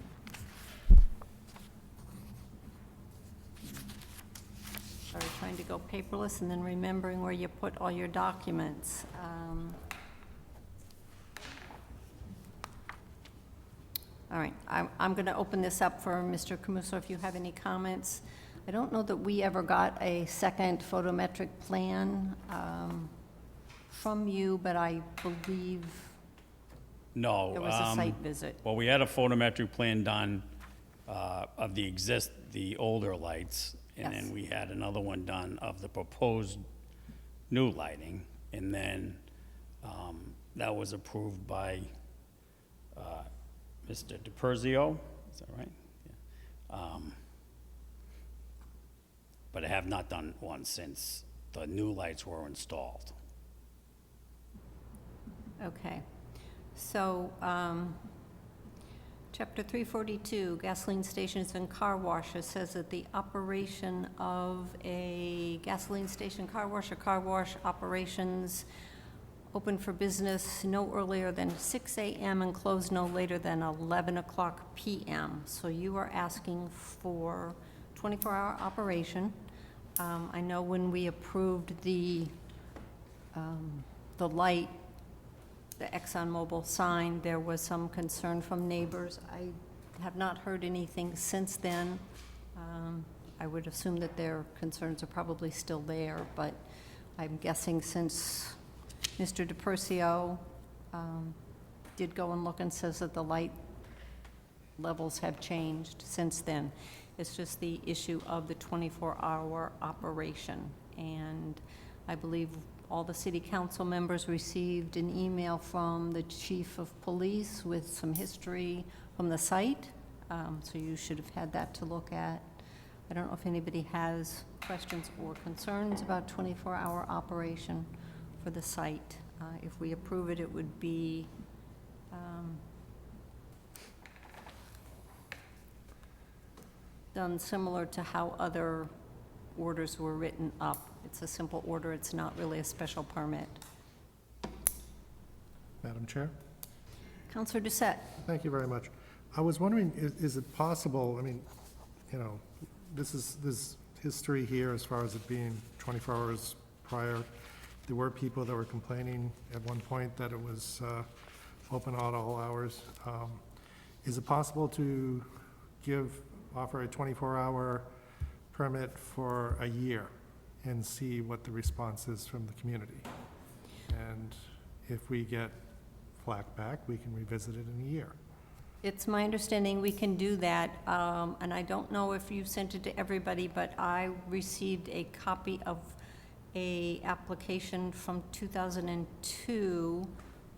Sorry, trying to go paperless and then remembering where you put all your documents. All right, I'm going to open this up for Mr. Camuso if you have any comments. I don't know that we ever got a second photometric plan from you, but I believe No. there was a site visit. Well, we had a photometric plan done of the older lights, and Yes. then we had another one done of the proposed new lighting, and then that was approved by Mr. DiPerzio, is that right? Yeah. But I have not done one since the new lights were installed. Okay. So, Chapter 342, gasoline stations and car washes, says that the operation of a gasoline station, car wash, or car wash operations open for business no earlier than 6 a.m. and close no later than 11 o'clock p.m. So you are asking for 24-hour operation. I know when we approved the light, the ExxonMobil sign, there was some concern from neighbors. I have not heard anything since then. I would assume that their concerns are probably still there, but I'm guessing since Mr. DiPerzio did go and look and says that the light levels have changed since then. It's just the issue of the 24-hour operation. And I believe all the city council members received an email from the chief of police with some history from the site. So you should have had that to look at. I don't know if anybody has questions or concerns about 24-hour operation for the site. If we approve it, it would be done similar to how other orders were written up. It's a simple order, it's not really a special permit. Madam Chair? Counselor Doucette? Thank you very much. I was wondering, is it possible, I mean, you know, this history here as far as it being 24 hours prior. There were people that were complaining at one point that it was open at all hours. Is it possible to offer a 24-hour permit for a year and see what the response is from the community? And if we get flack back, we can revisit it in a year. It's my understanding we can do that, and I don't know if you sent it to everybody, but I received a copy of a application from 2002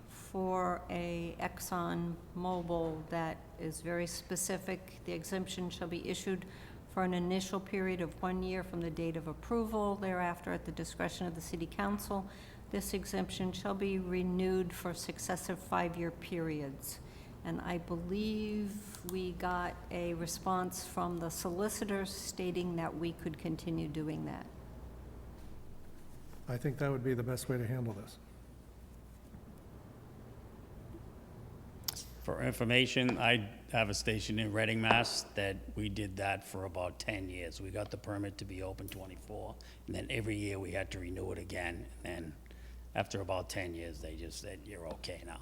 for a ExxonMobil that is very specific. The exemption shall be issued for an initial period of 1 year from the date of approval, thereafter at the discretion of the city council. This exemption shall be renewed for successive 5-year periods. And I believe we got a response from the solicitor stating that we could continue doing that. I think that would be the best way to handle this. For information, I have a station in Reading, Mass. that we did that for about 10 years. We got the permit to be open 24, and then every year we had to renew it again. And after about 10 years, they just said, you're okay now.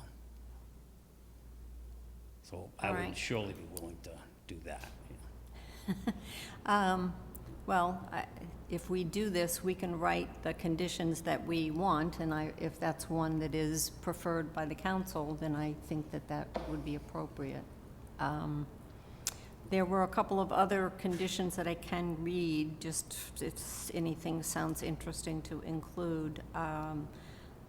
So I All would right. surely be willing to do that. Well, if we do this, we can write the conditions that we want, and if that's one that is preferred by the council, then I think that that would be appropriate. There were a couple of other conditions that I can read, just if anything sounds interesting to include.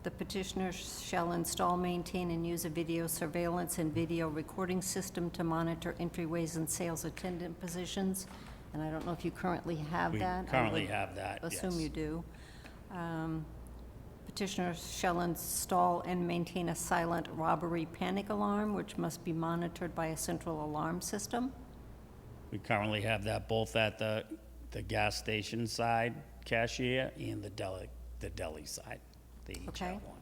The petitioner shall install, maintain, and use a video surveillance and video recording system to monitor entryways and sales attendant positions. And I don't know if you currently have We that. currently have that, Assume yes. you do. Petitioner shall install and maintain a silent robbery panic alarm, which must be monitored by a central alarm system. We currently have that both at the gas station side cashier and the deli side. They each Okay. have one.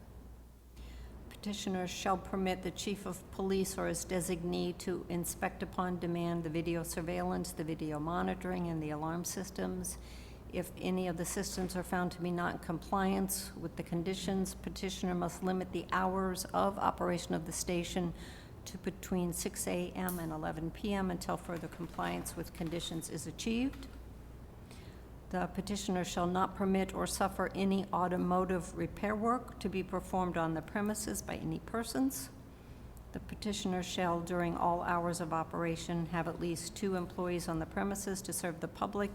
Petitioner shall permit the chief of police or his designee to inspect upon demand the video surveillance, the video monitoring, and the alarm systems. If any of the systems are found to be not in compliance with the conditions, petitioner must limit the hours of operation of the station to between 6 a.m. and 11 p.m. until further compliance with conditions is achieved. The petitioner shall not permit or suffer any automotive repair work to be performed on the premises by any persons. The petitioner shall, during all hours of operation, have at least 2 employees on the premises to serve the public,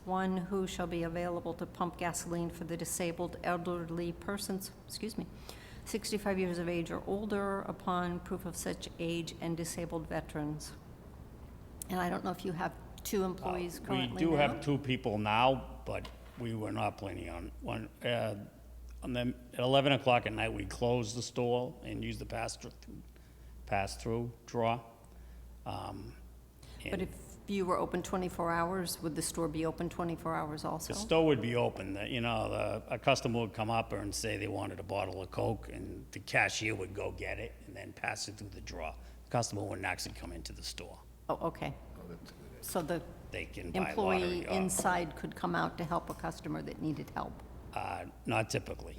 1 who shall be available to pump gasoline for the disabled elderly persons, 65 years of age or older upon proof of such age, and disabled veterans. And I don't know if you have two employees We currently do now? have 2 people now, but we were not planning on one. At 11 o'clock at night, we close the store and use the pass-through draw. But if you were open 24 hours, would the store be open 24 hours also? The store would be open, a customer would come up and say they wanted a bottle of Coke, and the cashier would go get it and then pass it through the draw. The customer wouldn't actually come into the store. Oh, okay. So the They can buy lottery. employee inside could come out to help a customer that needed help? Not typically.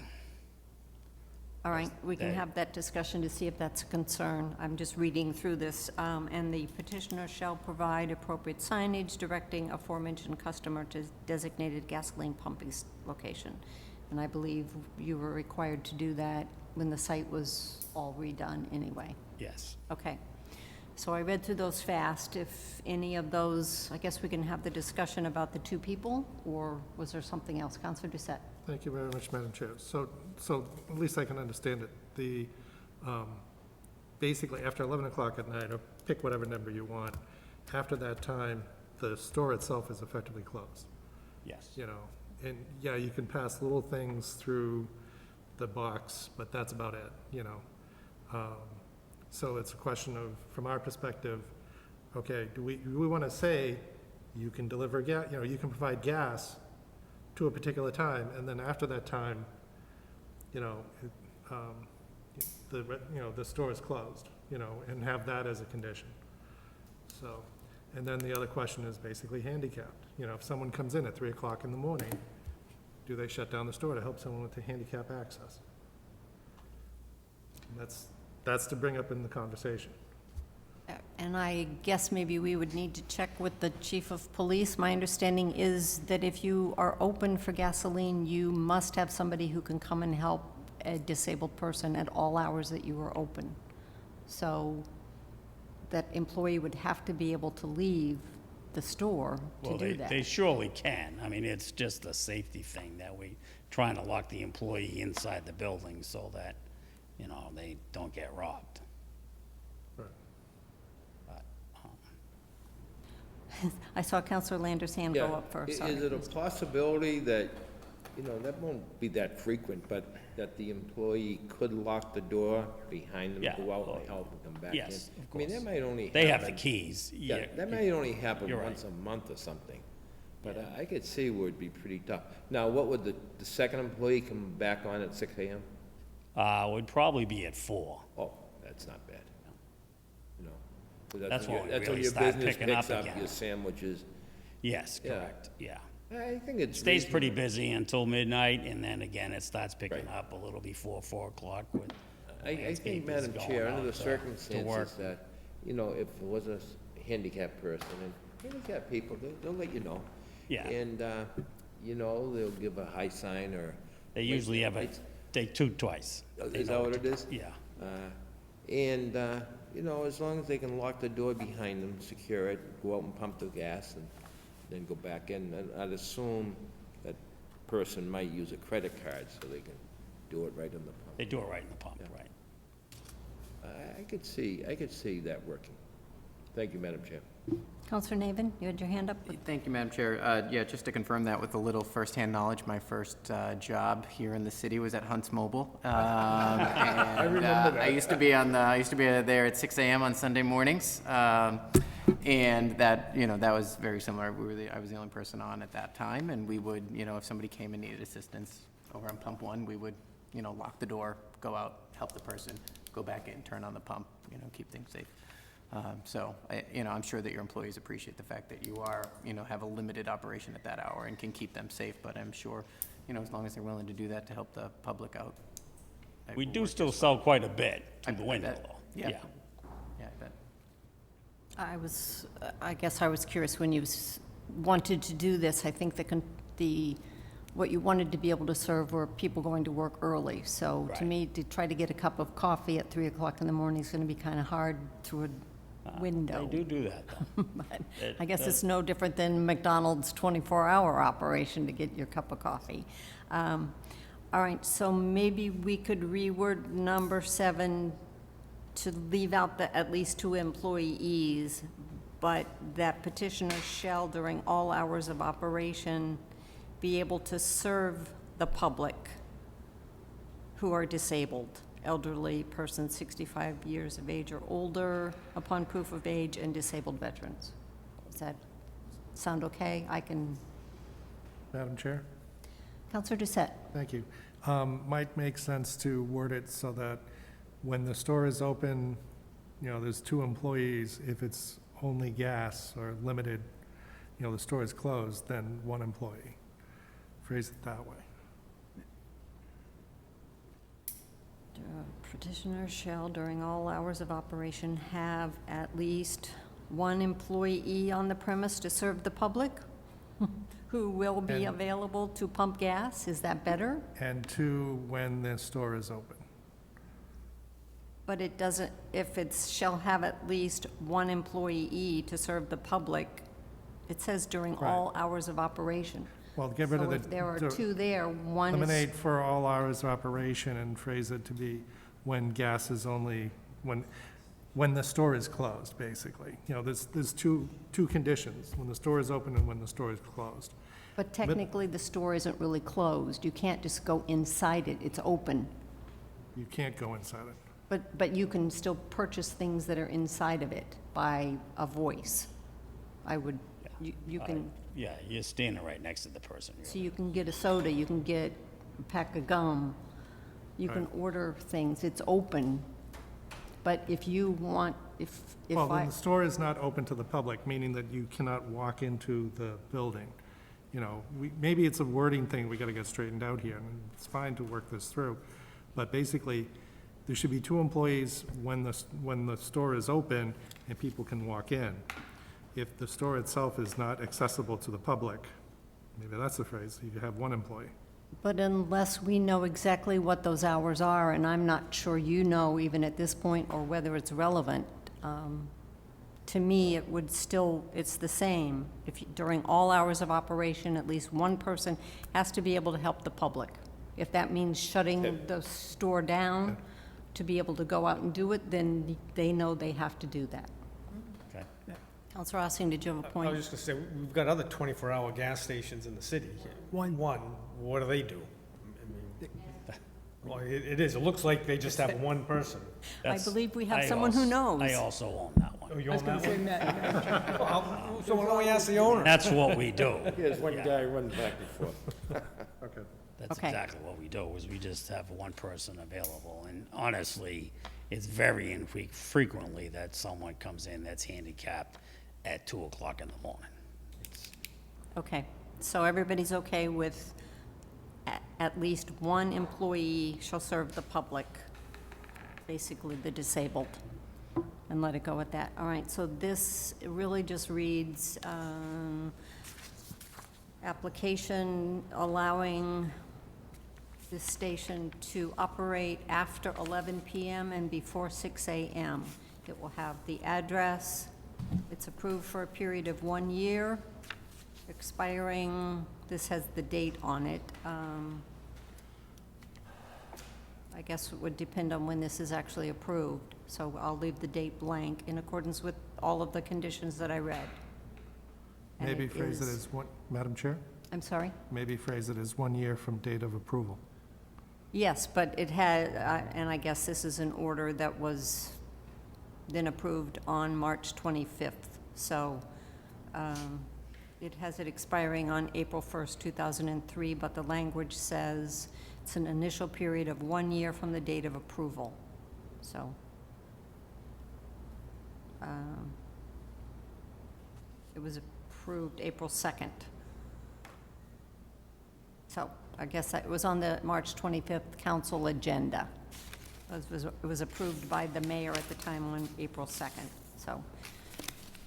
All right, we can they- have that discussion to see if that's a concern. I'm just reading through this. And the petitioner shall provide appropriate signage directing aforementioned customer to designated gasoline pumping location. And I believe you were required to do that when the site was all redone anyway. Yes. Okay. So I read through those fast. If any of those, I guess we can have the discussion about the 2 people, or was there something else? Counselor Doucette? Thank you very much, Madam Chair. So at least I can understand it. Basically, after 11 o'clock at night, or pick whatever number you want, after that time, the store itself is effectively closed, Yes. And yeah, you can pass little things through the box, but that's about it, So it's a question of, from our perspective, okay, do we want to say you can deliver gas, you can provide gas to a particular time, and then after that time, the store is closed, and have that as a condition. So, and then the other question is basically handicapped. If someone comes in at 3 o'clock in the morning, do they shut down the store to help someone with the handicap access? That's to bring up in the conversation. And I guess maybe we would need to check with the chief of police. My understanding is that if you are open for gasoline, you must have somebody who can come and help a disabled person at all hours that you are open. So that employee would have to be able to leave the store to Well, do they that. surely can. I mean, it's just a safety thing that we trying to lock the employee inside the building so that, they don't get robbed. Right. But, I saw Counselor Lander's hand go Yeah. up first, Is sorry. it a possibility that, that won't be that frequent, but that the employee could lock the door behind them, Yeah, go out well, and help and come back in? yes, of I mean, that course. might only They have the happen- keys. Yeah, that might only happen you're right. once a month or something. But I could see where it'd be pretty tough. Now, what would the second employee come back on at 6 AM? Would probably be at 4. Oh, that's not bad. So That's when we that's really your start business picking up picks up again. your sandwiches. Yes, Yeah. correct, yeah. I think it's Stays pretty reasonable. busy until midnight, and then again, it starts picking Right. up a little before 4 o'clock with I think, landscapers Madam going Chair, under out the to work. circumstances that, if it was a handicapped person, and handicapped people, they'll let you know. Yeah. And, they'll give a high sign or. They usually have they toot twice. Oh, They is know that what it is? Yeah, And, as long as they can lock the door behind them, secure it, go out and pump the gas, and then go back in, and I'd assume that person might use a credit card so they can do it right in the pump. they do it right in the pump, Yeah. right. I could see that working. Thank you, Madam Chair. Counselor Navin, you had your hand up? Thank you, Madam Chair. Yeah, just to confirm that with a little firsthand knowledge, my first job here in the city was at Hunt's Mobile. I remember that. I used to be there at 6 a.m. on Sunday mornings. And that, that was very similar. I was the only person on at that time, and we would, if somebody came and needed assistance over on pump 1, we would, lock the door, go out, help the person, go back in, turn on the pump, keep things safe. So, I'm sure that your employees appreciate the fact that you are, have a limited operation at that hour and can keep them safe, but I'm sure, as long as they're willing to do that to help the public out. it We will do work still just sell quite a bit I- through the I window, bet. though. Yeah. Yeah, I bet. I guess I was curious, when you wanted to do this, I think what you wanted to be able to serve were people going to work early. So to Right. me, to try to get a cup of coffee at 3 o'clock in the morning is going to be kind of hard through a window. They do that, though. But I guess it's no different than McDonald's 24-hour operation to get your cup of coffee. All right, so maybe we could reword number 7 to leave out the at least 2 employees, but that petitioner shall, during all hours of operation, be able to serve the public who are disabled, elderly persons 65 years of age or older, upon proof of age, and disabled veterans. Does that sound okay? I can, Madam Chair? Counselor Doucette? Thank you. Might make sense to word it so that when the store is open, there's 2 employees. If it's only gas or limited, the store is closed, then 1 employee. Phrase it that way. Petitioner shall, during all hours of operation, have at least 1 employee on the premise to serve the public who will be And- available to pump gas. Is that better? And 2, when the store is open. But it doesn't, if it's shall have at least 1 employee to serve the public, it says during Right. all hours of operation. Well, get rid of So the. if there are the- 2 there, 1 is, Eliminate for all hours of operation and phrase it to be when gas is only, when the store is closed, basically. There's two conditions, when the store is open and when the store is closed. but technically the store isn't really closed. You can't just go inside it. It's open. You can't go inside it. But you can still purchase things that are inside of it by a voice. I would, you can, Yeah, you're standing right next to the person. so you can get a soda, you can get a pack of gum, you can order things, it's open. But if you want, if Well, when I, the store is not open to the public, meaning that you cannot walk into the building, maybe it's a wording thing we gotta get straightened out here, and it's fine to work this through. But basically, there should be 2 employees when the store is open and people can walk in. If the store itself is not accessible to the public, maybe that's the phrase, you have 1 employee. but unless we know exactly what those hours are, and I'm not sure you know even at this point, or whether it's relevant, to me, it would still, it's the same. If, during all hours of operation, at least 1 person has to be able to help the public. If that means shutting the store down to be able to go out and do it, then they know they have to do that. Okay. Counselor Ossing, did you have a I point? was just gonna say, we've got other 24-hour gas stations in the city. One, what do they do? I mean, well, it is, it looks like they just have 1 person. I believe we have someone who knows. I also own that Oh, one. you own that one? Well, so why don't we ask the owner? That's what we do. Here's one guy running back and forth. Okay. That's Okay. exactly what we do, is we just have 1 person available. And honestly, it's very infrequently that someone comes in that's handicapped at 2 o'clock in the morning. Okay, so everybody's okay with at least 1 employee shall serve the public, basically the disabled, and let it go at that. All right, so this really just reads, application allowing this station to operate after 11 PM and before 6 AM. It will have the address. It's approved for a period of 1 year, expiring, this has the date on it. I guess it would depend on when this is actually approved, so I'll leave the date blank in accordance with all of the conditions that I read. And Maybe phrase it is- as 1, Madam Chair? I'm sorry? Maybe phrase it as 1 year from date of approval. Yes, but it had, and I guess this is an order that was then approved on March 25th. So it has it expiring on April 1st, 2003, but the language says it's an initial period of 1 year from the date of approval. So it was approved April 2nd. So I guess it was on the March 25th council agenda. It was approved by the mayor at the time on April 2nd. So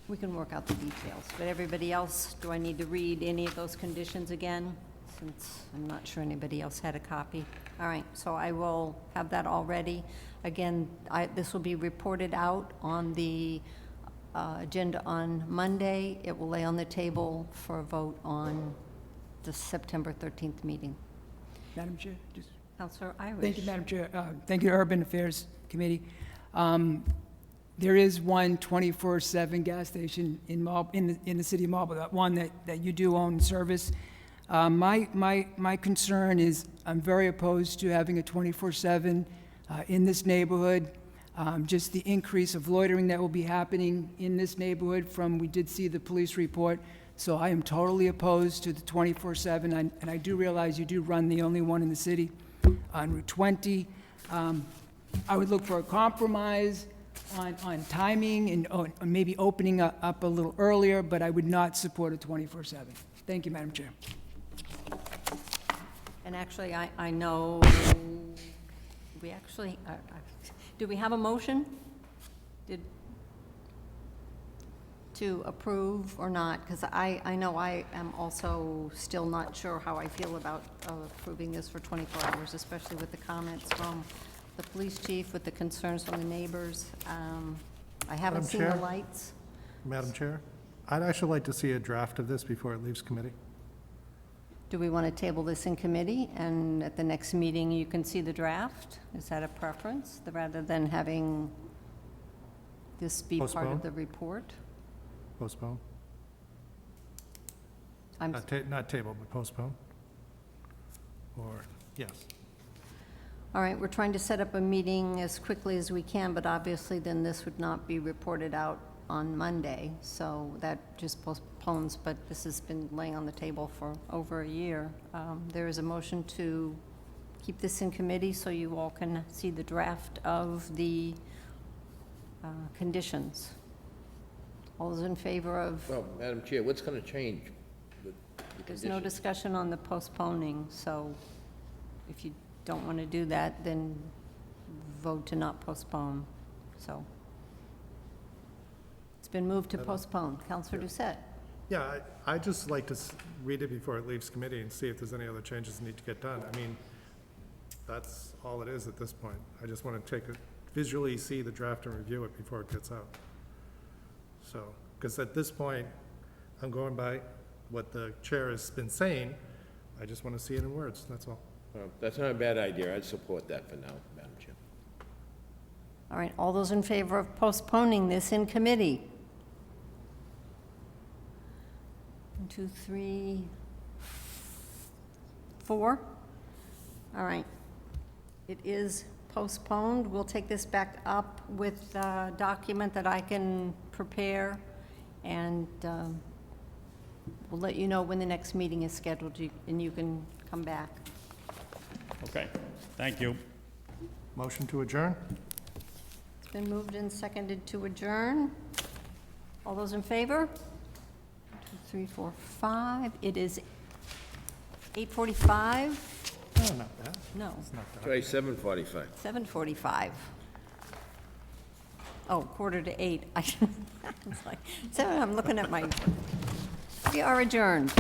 we can work out the details. But everybody else, do I need to read any of those conditions again? Since I'm not sure anybody else had a copy. All right, so I will have that all ready. Again, this will be reported out on the agenda on Monday. It will lay on the table for a vote on the September 13th meeting. Madam Chair, just, Counselor Irish. thank you, Madam Chair. Thank you, Urban Affairs Committee. There is one 24/7 gas station in the city of Marlborough, that one that you do own and service. My concern is I'm very opposed to having a 24/7 in this neighborhood. Just the increase of loitering that will be happening in this neighborhood we did see the police report. So I am totally opposed to the 24/7, and I do realize you do run the only one in the city on Route 20. I would look for a compromise on timing and maybe opening up a little earlier, but I would not support a 24/7. Thank you, Madam Chair. And actually, I know, we actually, do we have a motion? To approve or not? Because I know I am also still not sure how I feel about approving this for 24 hours, especially with the comments from the police chief, with the concerns from the neighbors. I haven't Madam seen the Chair? lights. Madam Chair, I'd actually like to see a draft of this before it leaves committee. Do we want to table this in committee, and at the next meeting, you can see the draft? Is that a preference, rather than having this be part Postpone? of the report? Postpone? I'm, Not table, but postpone? Or, yes. all right, we're trying to set up a meeting as quickly as we can, but obviously then this would not be reported out on Monday, so that just postpones, but this has been laying on the table for over a year. There is a motion to keep this in committee so you all can see the draft of the conditions. All those in favor of, Well, Madam Chair, what's going to change with the there's no conditions? discussion on the postponing, so if you don't want to do that, then vote to not postpone, so. It's been moved to postpone. Counselor Doucette? Yeah, I'd just like to read it before it leaves committee and see if there's any other changes that need to get done. I mean, that's all it is at this point. I just want to visually see the draft and review it before it gets out. So, because at this point, I'm going by what the chair has been saying. I just want to see it in words, that's all. Well, that's not a bad idea. I'd support that for now, Madam Chair. All right, all those in favor of postponing this in committee? 1, 2, 3, 4. All right. It is postponed. We'll take this back up with a document that I can prepare, and we'll let you know when the next meeting is scheduled, and you can come back. Okay, thank you. Motion to adjourn? It's been moved and seconded to adjourn. All those in favor? 1, 2, 3, 4, 5. It is 8:45. Oh, not bad. No, Try 7:45. 7:45. Oh, 7:45. It's like, I'm looking at my, we are adjourned.